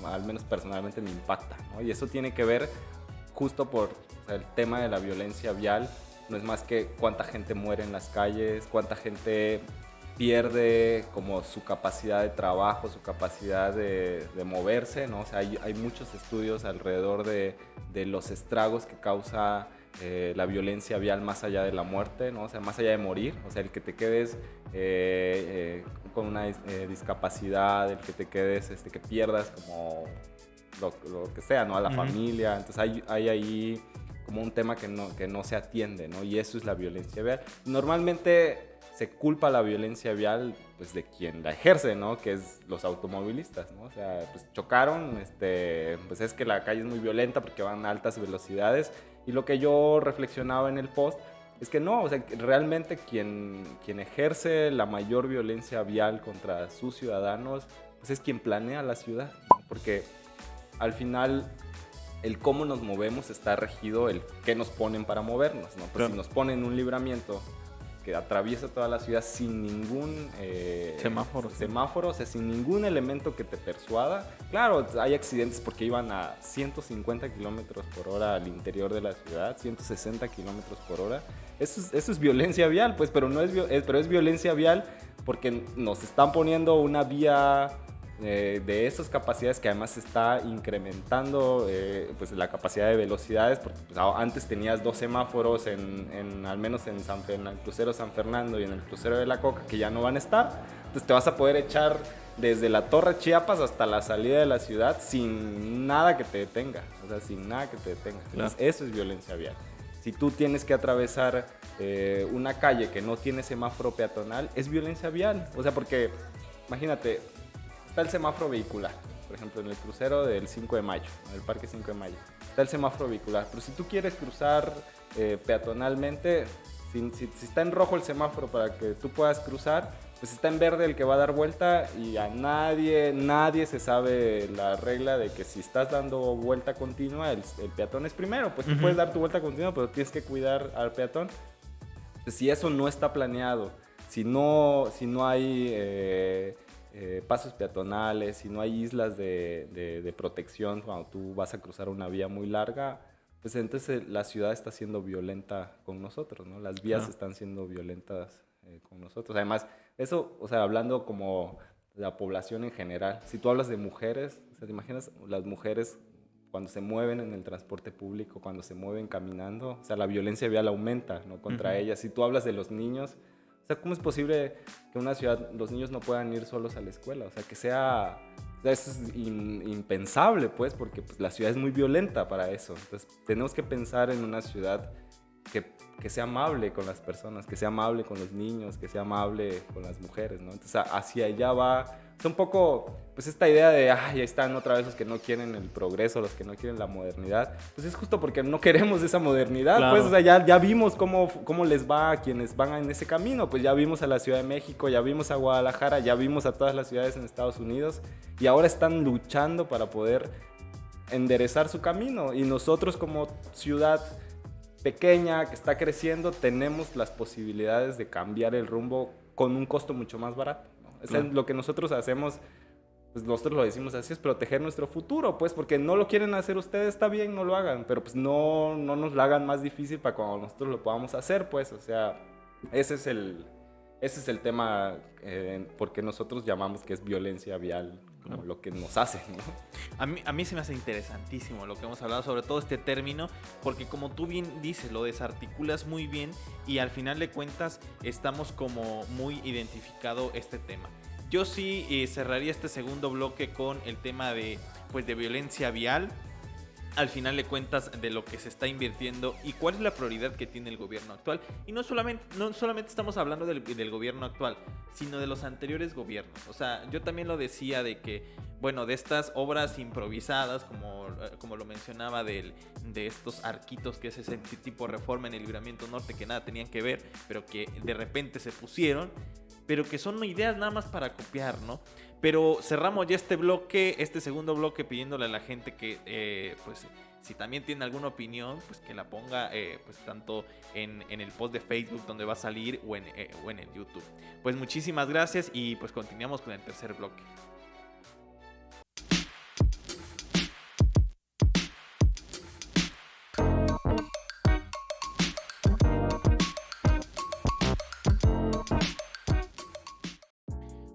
al menos personalmente me impacta, ¿no? Y eso tiene que ver justo por el tema de la violencia vial. No es más que cuánta gente muere en las calles, cuánta gente pierde como su capacidad de trabajo, su capacidad de moverse, ¿no? O sea, hay muchos estudios alrededor de los estragos que causa la violencia vial más allá de la muerte, ¿no? O sea, más allá de morir, o sea, el que te quedes con una discapacidad, el que te quedes, que pierdas como lo que sea, ¿no? A la familia. Entonces hay ahí como un tema que no se atiende, ¿no? Y eso es la violencia vial. Normalmente se culpa la violencia vial, pues, de quien la ejerce, ¿no? Que es los automovilistas, ¿no? O sea, pues chocaron, pues es que la calle es muy violenta porque van a altas velocidades. Y lo que yo reflexionaba en el post es que no, o sea, que realmente quien ejerce la mayor violencia vial contra sus ciudadanos, pues es quien planea la ciudad, ¿no? Porque al final el cómo nos movemos está regido el qué nos ponen para movernos, ¿no? Pues si nos ponen un libramiento que atraviesa toda la ciudad sin ningún semáforo, o sea, sin ningún elemento que te persuada. Claro, hay accidentes porque iban a 150 kilómetros por hora al interior de la ciudad, 160 kilómetros por hora. Eso es violencia vial, pues, pero es violencia vial porque nos están poniendo una vía de esas capacidades que además se está incrementando pues la capacidad de velocidades, porque pues, antes tenías 2 semáforos al menos en el crucero San Fernando y en el crucero de la Coca, que ya no van a estar. Entonces te vas a poder echar desde la Torre Chiapas hasta la salida de la ciudad sin nada que te detenga, o sea, sin nada que te detenga. Entonces, eso es violencia vial. Si tú tienes que atravesar una calle que no tiene semáforo peatonal, es violencia vial. O sea, porque, imagínate, está el semáforo vehicular, por ejemplo, en el crucero del 5 de mayo, en el Parque 5 de mayo. Está el semáforo vehicular, pero si tú quieres cruzar peatonalmente, si está en rojo el semáforo para que tú puedas cruzar, pues está en verde el que va a dar vuelta y a nadie se sabe la regla de que si estás dando vuelta continua, el peatón es primero. Pues tú puedes dar tu vuelta continua, pero tienes que cuidar al peatón. Pues si eso no está planeado, si no hay pasos peatonales, si no hay islas de protección cuando tú vas a cruzar una vía muy larga, pues entonces la ciudad está siendo violenta con nosotros, ¿no? Las vías están siendo violentas con nosotros. Además, eso, o sea, hablando como de la población en general, si tú hablas de mujeres, o sea, ¿te imaginas las mujeres cuando se mueven en el transporte público, cuando se mueven caminando? O sea, la violencia vial aumenta, ¿no? Contra ellas. Si tú hablas de los niños, o sea, ¿cómo es posible que en una ciudad los niños no puedan ir solos a la escuela? O sea, eso es impensable, pues, porque pues, la ciudad es muy violenta para eso. Entonces, tenemos que pensar en una ciudad que sea amable con las personas, que sea amable con los niños, que sea amable con las mujeres, ¿no? Entonces, hacia allá va, es un poco, pues, esta idea de, ahí están otra vez los que no quieren el progreso, los que no quieren la modernidad. Pues es justo porque no queremos esa modernidad, claro. Pues, o sea, ya vimos cómo les va a quienes van en ese camino. Pues ya vimos a la Ciudad de México, ya vimos a Guadalajara, ya vimos a todas las ciudades en Estados Unidos y ahora están luchando para poder enderezar su camino. Y nosotros como ciudad pequeña que está creciendo tenemos las posibilidades de cambiar el rumbo con un costo mucho más barato, ¿no? Claro. Lo que nosotros hacemos, pues nosotros lo decimos así, es proteger nuestro futuro, pues porque no lo quieren hacer ustedes, está bien, no lo hagan, pero pues no nos lo hagan más difícil para cuando nosotros lo podamos hacer, pues, o sea, ese es el tema porque nosotros llamamos que es violencia vial, como lo que nos hace, ¿no? A mí se me hace interesantísimo lo que hemos hablado, sobre todo este término, porque como tú bien dices, lo desarticulas muy bien y al final de cuentas estamos como muy identificado este tema. Yo sí cerraría este segundo bloque con el tema de violencia vial. Al final de cuentas, de lo que se está invirtiendo y cuál es la prioridad que tiene el gobierno actual. Y no solamente estamos hablando del gobierno actual, sino de los anteriores gobiernos. O sea, yo también lo decía de que, bueno, de estas obras improvisadas, como lo mencionaba, de estos arquitos que es ese tipo de reforma en el Libramiento Norte que nada tenían que ver, pero que de repente se pusieron, pero que son ideas nada más para copiar, ¿no? Pero cerramos ya este segundo bloque pidiéndole a la gente que, pues, si también tiene alguna opinión, pues que la ponga, pues, tanto en el post de Facebook donde va a salir o en el YouTube. Pues muchísimas gracias y pues continuamos con el tercer bloque.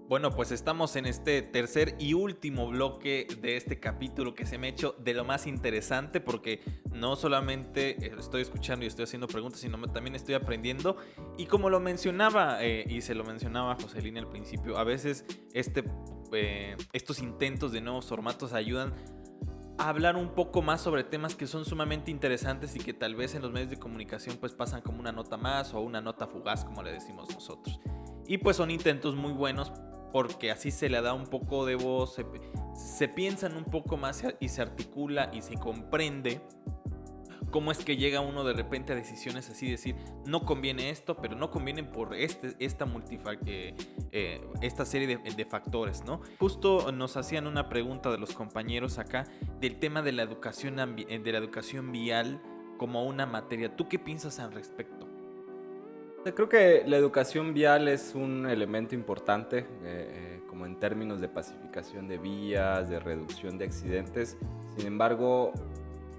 Bueno, pues estamos en este tercer y último bloque de este capítulo que se me ha hecho de lo más interesante porque no solamente estoy escuchando y estoy haciendo preguntas, sino también estoy aprendiendo. Y como lo mencionaba y se lo mencionaba a Joselina al principio, a veces estos intentos de nuevos formatos ayudan a hablar un poco más sobre temas que son sumamente interesantes y que tal vez en los medios de comunicación pues pasan como una nota más o una nota fugaz, como le decimos nosotros. Y pues son intentos muy buenos porque así se le da un poco de voz, se piensan un poco más y se articula y se comprende cómo es que llega uno de repente a decisiones así, decir, no conviene esto, pero no conviene por esta serie de factores, ¿no? Justo nos hacían una pregunta de los compañeros acá del tema de la educación vial como una materia. ¿Tú qué piensas al respecto? Creo que la educación vial es un elemento importante, como en términos de pacificación de vías, de reducción de accidentes. Sin embargo,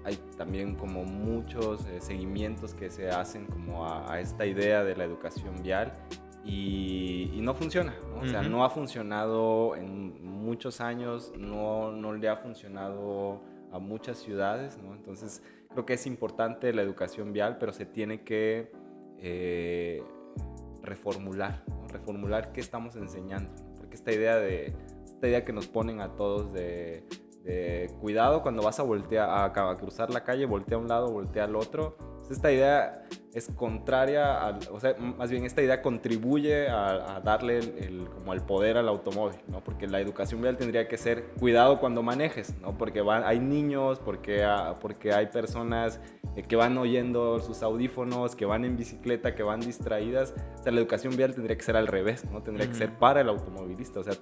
hay también como muchos seguimientos que se hacen como a esta idea de la educación vial y no funciona, ¿no? O sea, no ha funcionado en muchos años, no le ha funcionado a muchas ciudades, ¿no? Entonces, creo que es importante la educación vial, pero se tiene que reformular, ¿no? Reformular qué estamos enseñando, ¿no? Porque esta idea que nos ponen a todos de cuidado cuando vas a cruzar la calle, voltea a un lado, voltea al otro. Pues esta idea es contraria, o sea, más bien esta idea contribuye a darle como el poder al automóvil, ¿no? Porque la educación vial tendría que ser cuidado cuando manejes, ¿no? Porque hay niños, porque hay personas que van oyendo sus audífonos, que van en bicicleta, que van distraídas. O sea, la educación vial tendría que ser al revés, ¿no? Tendría que ser para el automovilista. O sea,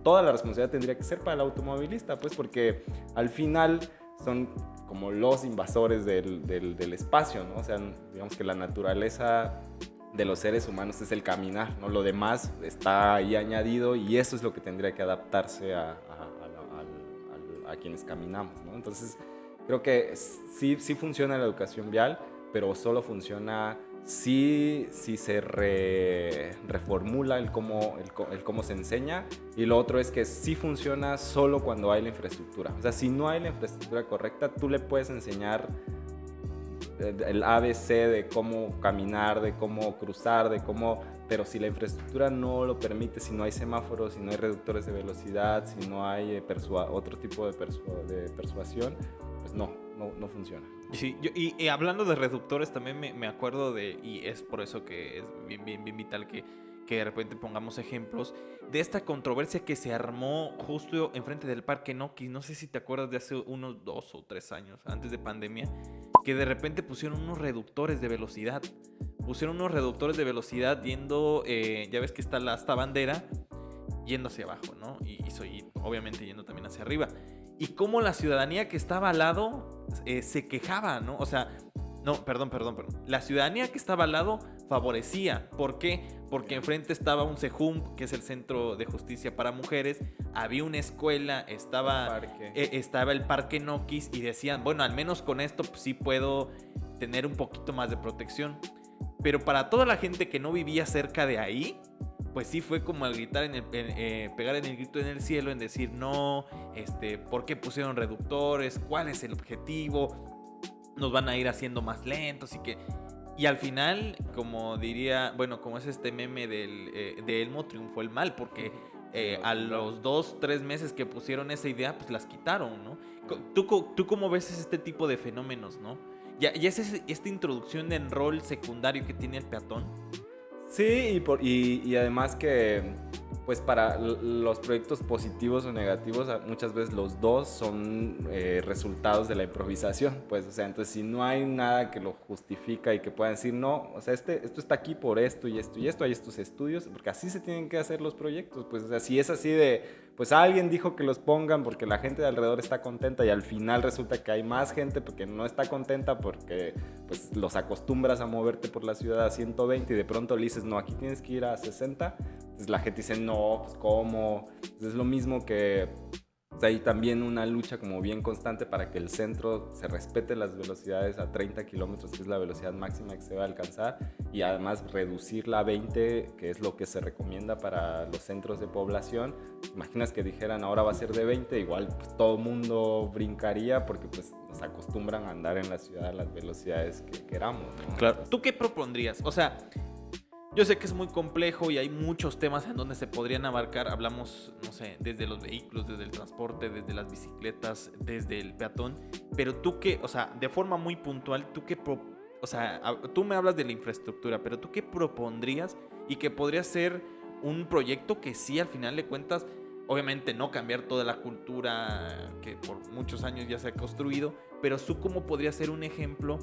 toda la responsabilidad tendría que ser para el automovilista, pues, porque al final son como los invasores del espacio, ¿no? O sea, digamos que la naturaleza de los seres humanos es el caminar, ¿no? Lo demás está ahí añadido y eso es lo que tendría que adaptarse a quienes caminamos, ¿no? Entonces, creo que sí funciona la educación vial, pero solo funciona si se reformula el cómo se enseña, y lo otro es que sí funciona solo cuando hay la infraestructura. O sea, si no hay la infraestructura correcta, tú le puedes enseñar el ABC de cómo caminar, de cómo cruzar, pero si la infraestructura no lo permite, si no hay semáforos, si no hay reductores de velocidad, si no hay otro tipo de persuasión, pues no funciona. Sí, y hablando de reductores, también me acuerdo y es por eso que es bien vital que de repente pongamos ejemplos de esta controversia que se armó justo enfrente del Parque Noquis. No sé si te acuerdas de hace unos 2 o 3 años, antes de pandemia, que de repente pusieron unos reductores de velocidad. Yendo, ya ves que está esta bandera, yendo hacia abajo, ¿no? Y obviamente yendo también hacia arriba. Y cómo la ciudadanía que estaba al lado se quejaba, ¿no? O sea, no, perdón. La ciudadanía que estaba al lado favorecía. ¿Por qué? Porque enfrente estaba un CEJUM, que es el Centro de Justicia para Mujeres, había una escuela, estaba el Parque Noquis, y decían, bueno, al menos con esto pues, sí puedo tener un poquito más de protección. Pero para toda la gente que no vivía cerca de ahí, pues sí fue como el gritar pegar en el grito en el cielo, en decir no, ¿por qué pusieron reductores? ¿Cuál es el objetivo? Nos van a ir haciendo más lentos y al final, como es este meme de Elmo, triunfó el mal, porque a los 2-3 meses que pusieron esa idea, pues las quitaron, ¿no? ¿Tú cómo ves este tipo de fenómenos, no? ¿Ya es esta introducción en rol secundario que tiene el peatón? Sí, y además que pues para los proyectos positivos o negativos muchas veces los dos son resultados de la improvisación, pues, o sea, entonces si no hay nada que lo justifica y que puedan decir no, o sea, esto está aquí por esto y esto y esto, hay estos estudios, porque así se tienen que hacer los proyectos, pues, o sea, si es así de, pues alguien dijo que los pongan porque la gente de alrededor está contenta y al final resulta que hay más gente porque no está contenta porque pues los acostumbras a moverte por la ciudad a 120 y de pronto le dices no, aquí tienes que ir a 60, entonces la gente dice no, pues ¿cómo? Entonces es lo mismo que hay también una lucha como bien constante para que el centro se respete las velocidades a 30 kilómetros, que es la velocidad máxima que se va a alcanzar, y además reducirla a 20, que es lo que se recomienda para los centros de población. Imaginas que dijeran ahora va a ser de 20, igual pues, todo el mundo brincaría porque pues, nos acostumbran a andar en la ciudad a las velocidades que queramos, ¿no? Claro. ¿Tú qué propondrías? O sea, yo sé que es muy complejo y hay muchos temas en donde se podrían abarcar. Hablamos, no sé, desde los vehículos, desde el transporte, desde las bicicletas, desde el peatón. Pero tú qué, o sea, de forma muy puntual, tú me hablas de la infraestructura, pero tú qué propondrías y que podría ser un proyecto que sí, al final de cuentas, obviamente no cambiar toda la cultura que por muchos años ya se ha construido, pero tú cómo podría ser un ejemplo.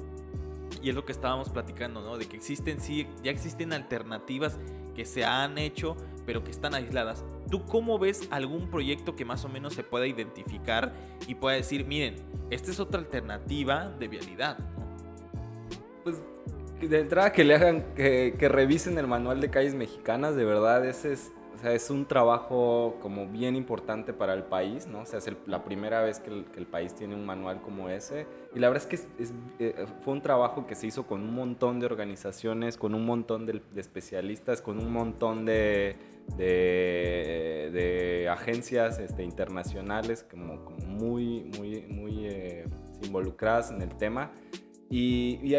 Y es lo que estábamos platicando, ¿no? De que ya existen alternativas que se han hecho, pero que están aisladas. ¿Tú cómo ves algún proyecto que más o menos se pueda identificar y pueda decir, miren, esta es otra alternativa de vialidad, ¿no? Pues De entrada que le hagan, que revisen el manual de calles mexicanas, de verdad, ese es, o sea, es un trabajo como bien importante para el país, ¿no? O sea, es la primera vez que el país tiene un manual como ese. Y la verdad es que fue un trabajo que se hizo con un montón de organizaciones, con un montón de especialistas, con un montón de agencias internacionales como muy involucradas en el tema. Y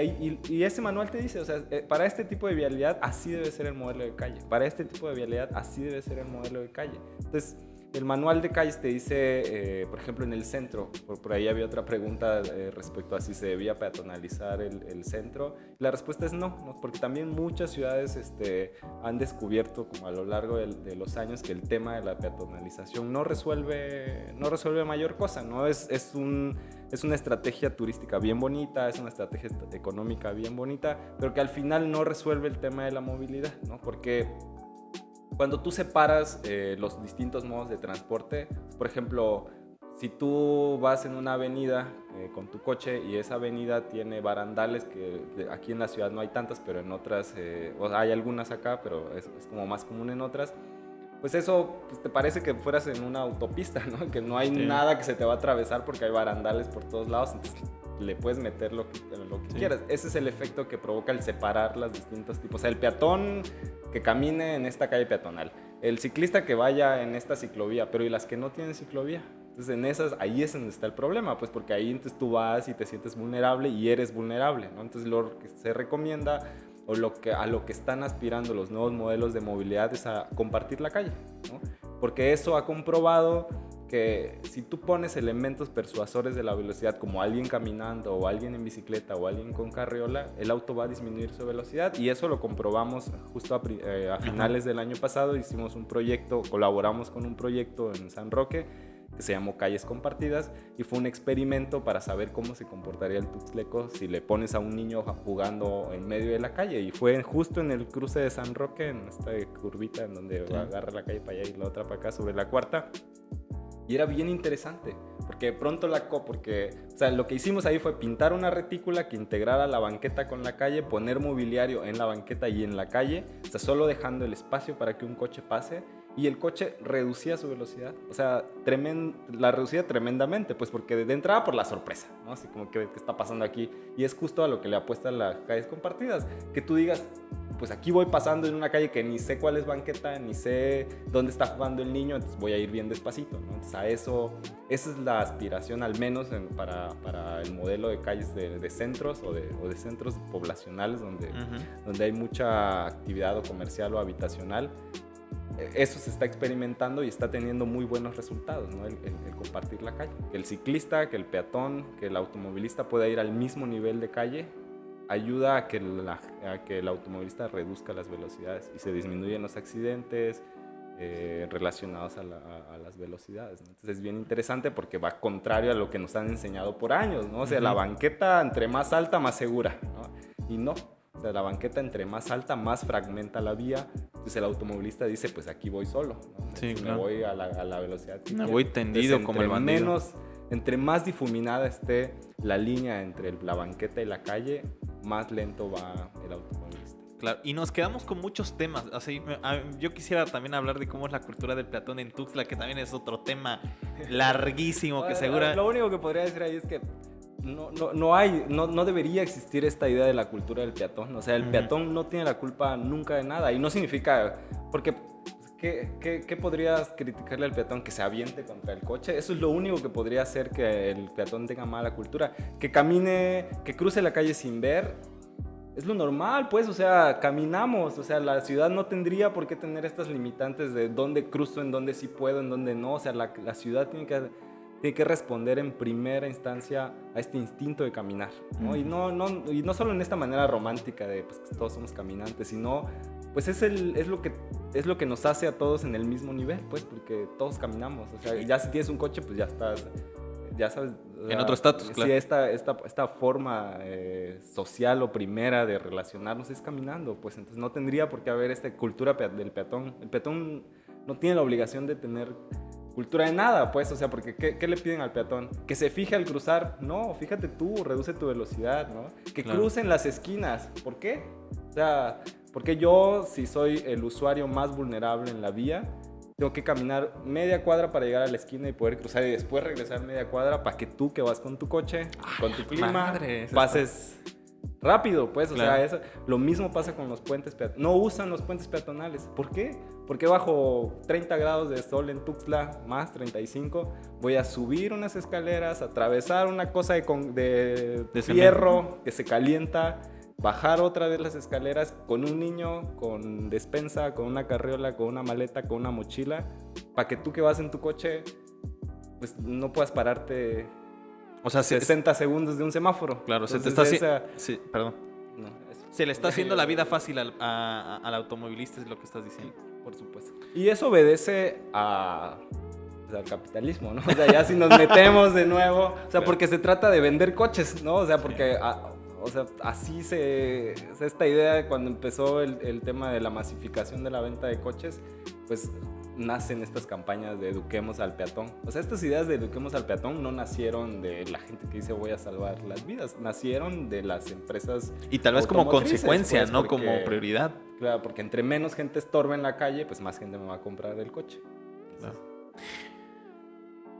ese manual te dice, o sea, para este tipo de vialidad así debe ser el modelo de calle, para este tipo de vialidad así debe ser el modelo de calle. Entonces, el manual de calles te dice, por ejemplo, en el centro, por ahí había otra pregunta respecto a si se debía peatonalizar el centro. La respuesta es no, porque también muchas ciudades han descubierto como a lo largo de los años que el tema de la peatonalización no resuelve mayor cosa, ¿no? Es una estrategia turística bien bonita, es una estrategia económica bien bonita, pero que al final no resuelve el tema de la movilidad, ¿no? Porque cuando tú separas los distintos modos de transporte, por ejemplo, si tú vas en una avenida con tu coche y esa avenida tiene barandales, que aquí en la ciudad no hay tantas, pero en otras, hay algunas acá, pero es como más común en otras, pues eso pues te parece que fueras en una autopista, ¿no? Que no hay nada que se te va a atravesar porque hay barandales por todos lados, entonces le puedes meter lo que quieras. Ese es el efecto que provoca el separar los distintos tipos. O sea, el peatón que camine en esta calle peatonal, el ciclista que vaya en esta ciclovía, pero ¿y las que no tienen ciclovía? Entonces en esas, ahí es donde está el problema, pues porque ahí entonces tú vas y te sientes vulnerable y eres vulnerable, ¿no? Entonces lo que se recomienda o a lo que están aspirando los nuevos modelos de movilidad es a compartir la calle, ¿no? Porque eso ha comprobado que si tú pones elementos persuasores de la velocidad como alguien caminando o alguien en bicicleta o alguien con carriola, el auto va a disminuir su velocidad, y eso lo comprobamos justo a finales del año pasado. Hicimos un proyecto, colaboramos con un proyecto en San Roque que se llamó Calles Compartidas, y fue un experimento para saber cómo se comportaría el Tuxtleco si le pones a un niño jugando en medio de la calle, y fue justo en el cruce de San Roque, en esta curvita en donde agarra la calle para allá y la otra para acá sobre la cuarta. Y era bien interesante, porque pronto o sea, lo que hicimos ahí fue pintar una retícula que integrara la banqueta con la calle, poner mobiliario en la banqueta y en la calle, o sea, solo dejando el espacio para que un coche pase, y el coche reducía su velocidad, o sea, la reducía tremendamente, pues porque de entrada por la sorpresa, ¿no? Así como que, ¿qué está pasando aquí? Y es justo a lo que le apuestan las calles compartidas, que tú digas, pues aquí voy pasando en una calle que ni sé cuál es banqueta, ni sé dónde está jugando el niño, entonces voy a ir bien despacito, ¿no? Entonces esa es la aspiración, al menos para el modelo de calles de centros o de centros poblacionales donde hay mucha actividad o comercial o habitacional. Eso se está experimentando y está teniendo muy buenos resultados, ¿no? El compartir la calle. Que el ciclista, que el peatón, que el automovilista pueda ir al mismo nivel de calle, ayuda a que el automovilista reduzca las velocidades y se disminuyen los accidentes relacionados a las velocidades, ¿no? Entonces es bien interesante porque va contrario a lo que nos han enseñado por años, ¿no? O sea, la banqueta entre más alta, más segura, ¿no? Y no. O sea, la banqueta entre más alta, más fragmenta la vía. Entonces el automovilista dice, pues aquí voy solo, ¿no? Sí, claro. Me voy a la velocidad que me voy tendido. Entonces, como el bandido. Entre más difuminada esté la línea entre la banqueta y la calle, más lento va el automovilista. Claro, y nos quedamos con muchos temas. Así, yo quisiera también hablar de cómo es la cultura del peatón en Tuxtla, que también es otro tema larguísimo que segura... Lo único que podría decir ahí es que no debería existir esta idea de la cultura del peatón. O sea, el peatón no tiene la culpa nunca de nada, y no significa... Porque ¿qué podrías criticarle al peatón? Que se aviente contra el coche. Eso es lo único que podría hacer que el peatón tenga mala cultura. Que camine, que cruce la calle sin ver, es lo normal, pues. O sea, caminamos. O sea, la ciudad no tendría por qué tener estas limitantes de dónde cruzo, en dónde sí puedo, en dónde no. O sea, la ciudad tiene que responder en primera instancia a este instinto de caminar, ¿no? Y no solo en esta manera romántica de pues, que todos somos caminantes, sino pues es lo que nos hace a todos en el mismo nivel, pues, porque todos caminamos. O sea, ya si tienes un coche, pues ya estás, ya sabes. En otro estatus, claro. Sí, esta forma social o primera de relacionarnos es caminando, pues entonces no tendría por qué haber esta cultura del peatón. El peatón no tiene la obligación de tener cultura de nada, pues, o sea, porque ¿qué le piden al peatón? Que se fije al cruzar. No, fíjate tú, reduce tu velocidad, ¿no? Que Claro. crucen las esquinas. ¿Por qué? O sea, porque yo, si soy el usuario más vulnerable en la vía, tengo que caminar media cuadra para llegar a la esquina y poder cruzar y después regresar media cuadra para que tú, que vas con tu coche, con tu clima, madre, eso pases rápido, pues, o Claro. sea, eso, lo mismo pasa con los puentes peatonales. No usan los puentes peatonales. ¿Por qué? Porque bajo 30 grados de sol en Tuxtla, más 35, voy a subir unas escaleras, atravesar una cosa de fierro que se calienta, bajar otra vez las escaleras con un niño, con despensa, con una carriola, con una maleta, con una mochila, para que tú que vas en tu coche, pues no puedas pararte O sea, 60 segundos de un semáforo. Claro, entonces, se te está haciendo... esa... Sí, perdón. No, eso. Se le está haciendo la vida fácil al automovilista, es lo que estás diciendo. Por supuesto. Y eso obedece pues, al capitalismo, ¿no? O sea, ya si nos metemos de nuevo, o sea, porque se trata de vender coches, ¿no? O sea, porque o sea, así o sea, esta idea cuando empezó el tema de la masificación de la venta de coches, pues nacen estas campañas de eduquemos al peatón. O sea, estas ideas de eduquemos al peatón no nacieron de la gente que dice voy a salvar las vidas, nacieron de las empresas Y tal vez como automotrices, consecuencia, pues, no porque, como prioridad. Claro, porque entre menos gente estorbe en la calle, pues más gente me va a comprar el coche. Claro.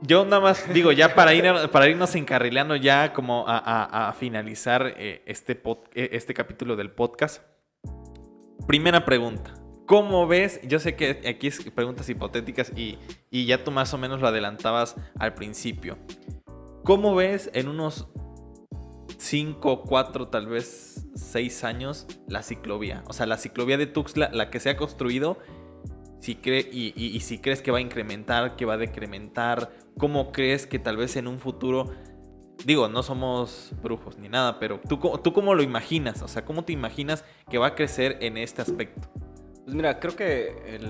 Yo nada más digo, ya para irnos encarrilando ya como a finalizar este capítulo del podcast. Primera pregunta. ¿Cómo ves? Yo sé que aquí es preguntas hipotéticas y ya tú más o menos lo adelantabas al principio. ¿Cómo ves en unos 5, 4, tal vez 6 años la ciclovía? O sea, la ciclovía de Tuxtla, la que se ha construido, si crees que va a incrementar, que va a decrementar. ¿Cómo crees que tal vez en un futuro... Digo, no somos brujos ni nada, pero ¿tú cómo lo imaginas? O sea, ¿cómo te imaginas que va a crecer en este aspecto? Pues mira, creo que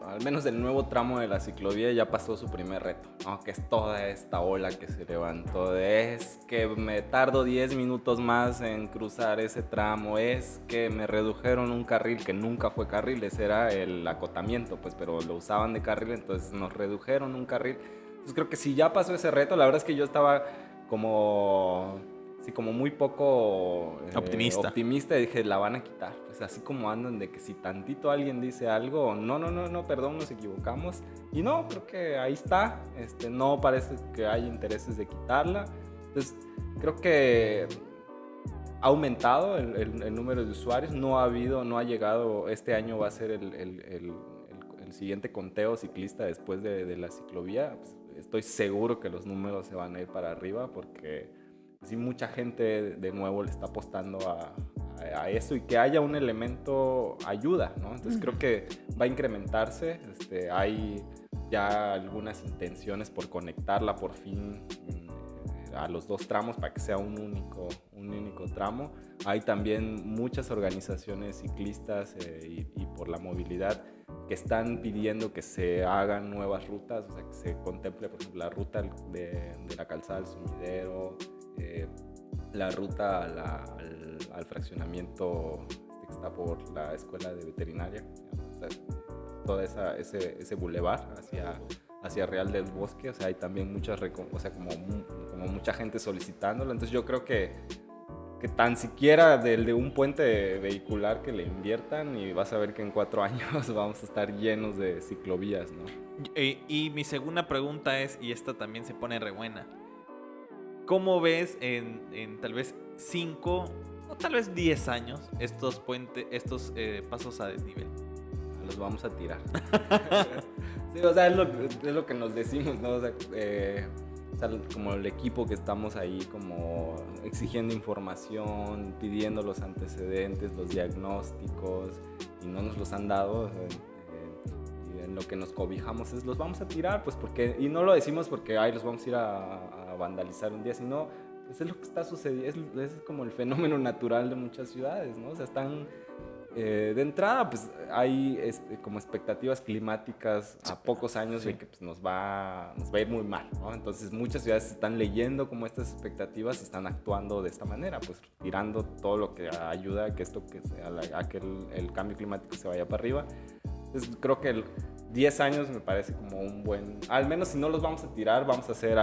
al menos el nuevo tramo de la ciclovía ya pasó su primer reto, ¿no? Que es toda esta ola que se levantó, es que me tardo 10 minutos más en cruzar ese tramo, es que me redujeron un carril que nunca fue carril, ese era el acotamiento, pues, pero lo usaban de carril, entonces nos redujeron un carril. Entonces creo que si ya pasó ese reto, la verdad es que yo estaba como muy poco optimista y dije, la van a quitar. Pues así como andan de que si tantito alguien dice algo, no, perdón, nos equivocamos. Y no, creo que ahí está. No parece que haya intereses de quitarla. Entonces, creo que ha aumentado el número de usuarios. No ha llegado, este año va a ser el siguiente conteo ciclista después de la ciclovía. Pues, estoy seguro que los números se van a ir para arriba porque... sí, mucha gente de nuevo le está apostando a eso y que haya un elemento ayuda, ¿no? Entonces creo que va a incrementarse. Hay ya algunas intenciones por conectarla por fin a los dos tramos para que sea un único tramo. Hay también muchas organizaciones ciclistas y por la movilidad que están pidiendo que se hagan nuevas rutas, o sea, que se contemple, por ejemplo, la ruta de la calzada del Sumidero, la ruta al fraccionamiento que está por la escuela de veterinaria, o sea, todo ese bulevar hacia Real del Bosque. O sea, hay también muchas, o sea, como mucha gente solicitándolo. Entonces yo creo que tan siquiera de un puente vehicular que le inviertan y vas a ver que en 4 años vamos a estar llenos de ciclovías, ¿no? Y mi segunda pregunta es, y esta también se pone re buena, ¿cómo ves en tal vez 5 o tal vez 10 años estos pasos a desnivel? Los vamos a tirar. Sí, o sea, es lo que nos decimos, ¿no? O sea, como el equipo que estamos ahí como exigiendo información, pidiendo los antecedentes, los diagnósticos, y no nos los han dado. Y en lo que nos cobijamos es los vamos a tirar, pues porque, y no lo decimos porque los vamos a ir a vandalizar un día, sino pues es lo que está sucediendo, es como el fenómeno natural de muchas ciudades, ¿no? O sea, están... de entrada, pues hay como expectativas climáticas a pocos años de que pues, nos va a ir muy mal, ¿no? Entonces muchas ciudades están leyendo como estas expectativas y están actuando de esta manera, pues tirando todo lo que ayuda a que el cambio climático se vaya para arriba. Entonces creo que 10 años me parece como un buen... Al menos si no los vamos a tirar, vamos a hacer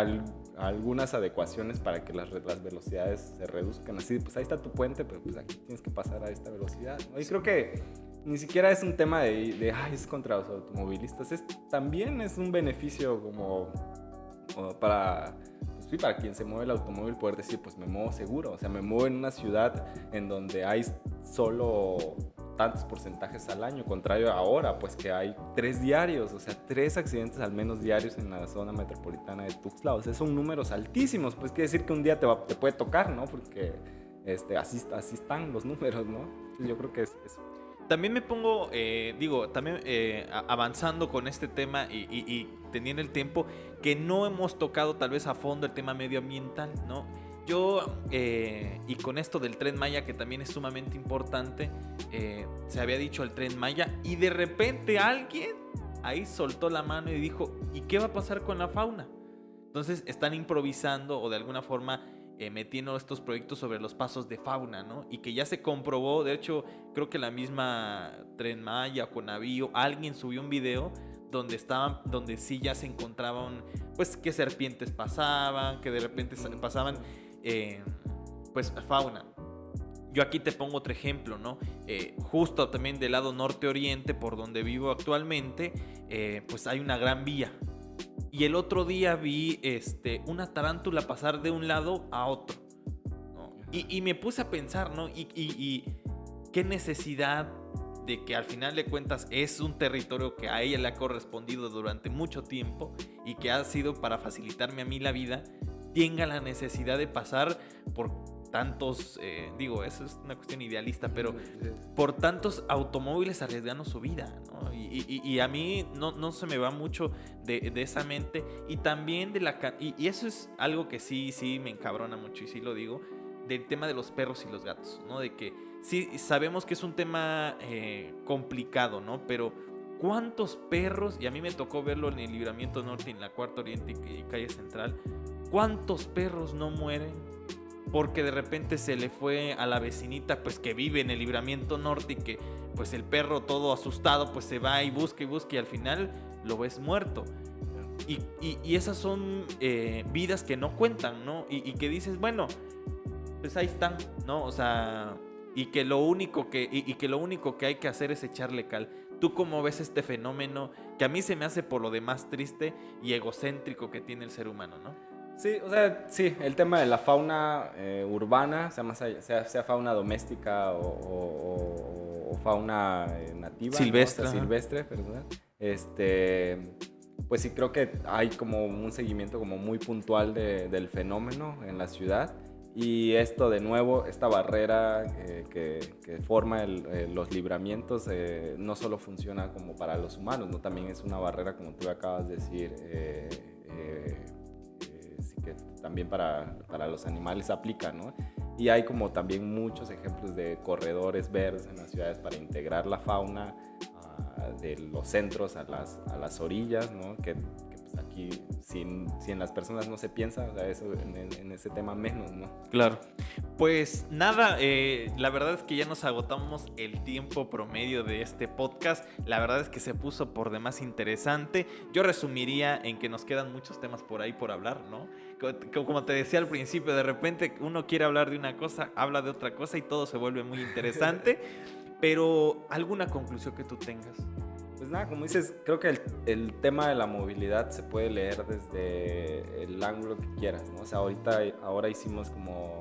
algunas adecuaciones para que las velocidades se reduzcan. Así, pues ahí está tu puente, pero pues aquí tienes que pasar a esta velocidad, ¿no? Y creo que ni siquiera es un tema ay, es contra los automovilistas. También es un beneficio como para... Sí, para quien se mueve el automóvil poder decir, pues me muevo seguro, o sea, me muevo en una ciudad en donde hay solo tantos porcentajes al año, contrario a ahora, pues que hay 3 diarios, o sea, 3 accidentes al menos diarios en la zona metropolitana de Tuxtla, o sea, son números altísimos, pues quiere decir que un día te puede tocar, ¿no? Porque así están los números, ¿no? Entonces, yo creo que es eso. También me pongo, avanzando con este tema y teniendo el tiempo, que no hemos tocado tal vez a fondo el tema medioambiental, ¿no? Yo, y con esto del Tren Maya, que también es sumamente importante, se había dicho el Tren Maya y de repente alguien ahí soltó la mano y dijo, ¿y qué va a pasar con la fauna? Entonces están improvisando o de alguna forma metiendo estos proyectos sobre los pasos de fauna, ¿no? Y que ya se comprobó, de hecho, creo que la misma Tren Maya o Conavío, alguien subió un video donde sí ya se encontraban, pues, que serpientes pasaban, que de repente pasaban, pues, fauna. Yo aquí te pongo otro ejemplo, ¿no? Justo también del lado norte-oriente, por donde vivo actualmente, pues hay una gran vía. Y el otro día vi una tarántula pasar de un lado a otro, ¿no? Y me puse a pensar, ¿no? Y qué necesidad de que al final de cuentas es un territorio que a ella le ha correspondido durante mucho tiempo y que ha sido para facilitarme a mí la vida, tenga la necesidad de pasar por tantos, eso es una cuestión idealista, pero por tantos automóviles arriesgando su vida, ¿no? Y a mí no se me va mucho de esa mente, y también y eso es algo que sí me encabrona mucho, y sí lo digo, del tema de los perros y los gatos, ¿no? De que sí sabemos que es un tema complicado, ¿no? Pero ¿cuántos perros? Y a mí me tocó verlo en el Libramiento Norte, en la Cuarta Oriente y Calle Central. ¿Cuántos perros no mueren porque de repente se le fue a la vecinita, pues, que vive en el Libramiento Norte, y que pues el perro todo asustado pues se va y busca y al final lo ves muerto? Y esas son vidas que no cuentan, ¿no? Y que dices, bueno, pues ahí están, ¿no? O sea, y que lo único que hay que hacer es echarle cal. ¿Tú cómo ves este fenómeno que a mí se me hace por lo demás triste y egocéntrico que tiene el ser humano, ¿no? Sí, o sea, sí, el tema de la fauna urbana, sea fauna doméstica o fauna nativa, silvestre, ¿no? O sea, silvestre, perdón. Pues sí, creo que hay como un seguimiento como muy puntual del fenómeno en la ciudad. Y esto, de nuevo, esta barrera que forma los libramientos no solo funciona como para los humanos, ¿no? También es una barrera, como tú acabas de decir, que también para los animales aplica, ¿no? Y hay como también muchos ejemplos de corredores verdes en las ciudades para integrar la fauna de los centros a las orillas, ¿no? Que pues aquí, si en las personas no se piensa, o sea, eso en ese tema menos, ¿no? Claro. Pues nada, la verdad es que ya nos agotamos el tiempo promedio de este podcast. La verdad es que se puso por demás interesante. Yo resumiría en que nos quedan muchos temas por ahí por hablar, ¿no? Como te decía al principio, de repente uno quiere hablar de una cosa, habla de otra cosa y todo se vuelve muy interesante. Pero, ¿alguna conclusión que tú tengas? Pues nada, como dices, creo que el tema de la movilidad se puede leer desde el ángulo que quieras, ¿no? O sea, ahora hicimos como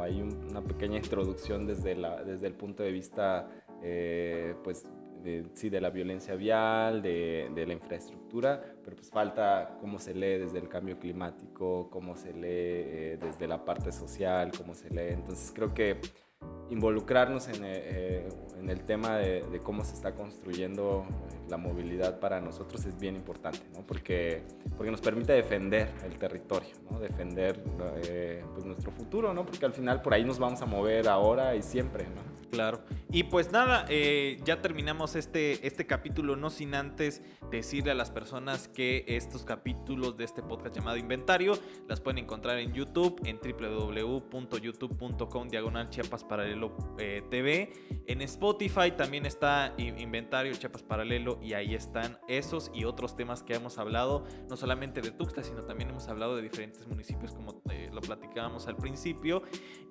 hay una pequeña introducción desde el punto de vista, pues, de la violencia vial, de la infraestructura, pero pues falta cómo se lee desde el cambio climático, cómo se lee desde la parte social, cómo se lee. Entonces creo que involucrarnos en el tema de cómo se está construyendo la movilidad para nosotros es bien importante, ¿no? Porque nos permite defender el territorio, ¿no? Defender pues nuestro futuro, ¿no? Porque al final por ahí nos vamos a mover ahora y siempre, ¿no? Claro. Y pues nada, ya terminamos este capítulo, no sin antes decirle a las personas que estos capítulos de este podcast llamado Inventario las pueden encontrar en YouTube, en www.youtube.com/Chiapas Paralelo TV. En Spotify también está Inventario Chiapas Paralelo y ahí están esos y otros temas que hemos hablado, no solamente de Tuxtla, sino también hemos hablado de diferentes municipios como lo platicábamos al principio.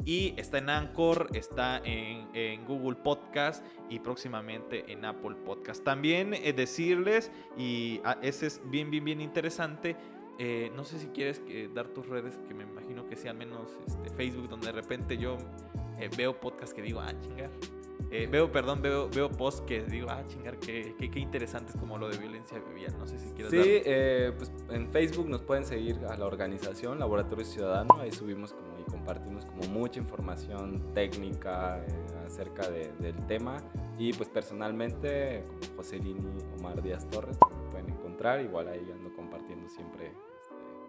Y está en Anchor, está en Google Podcast y próximamente en Apple Podcast. También decirles, y ese es bien interesante, no sé si quieres dar tus redes, que me imagino que sea al menos Facebook, donde de repente yo veo podcasts que digo, chingar. Veo posts que digo, chingar, qué interesantes, como lo de violencia vivial. No sé si quieres dar. Sí, pues en Facebook nos pueden seguir a la organización Laboratorio Ciudadano. Ahí subimos y compartimos como mucha información técnica acerca del tema. Y pues personalmente, como Joselini Omar Díaz Torres, me pueden encontrar. Igual ahí ando compartiendo siempre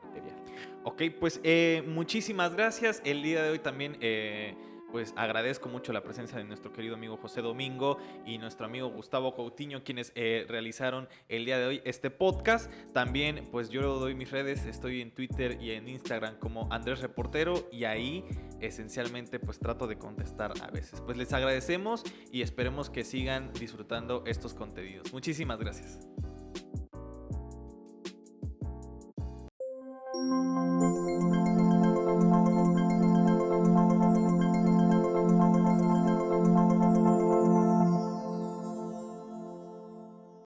material. Ok, pues muchísimas gracias. El día de hoy también pues agradezco mucho la presencia de nuestro querido amigo José Domingo y nuestro amigo Gustavo Coutinho, quienes realizaron el día de hoy este podcast. También pues yo doy mis redes, estoy en Twitter y en Instagram como Andrés Reportero, y ahí esencialmente pues trato de contestar a veces. Pues les agradecemos y esperemos que sigan disfrutando estos contenidos. Muchísimas gracias.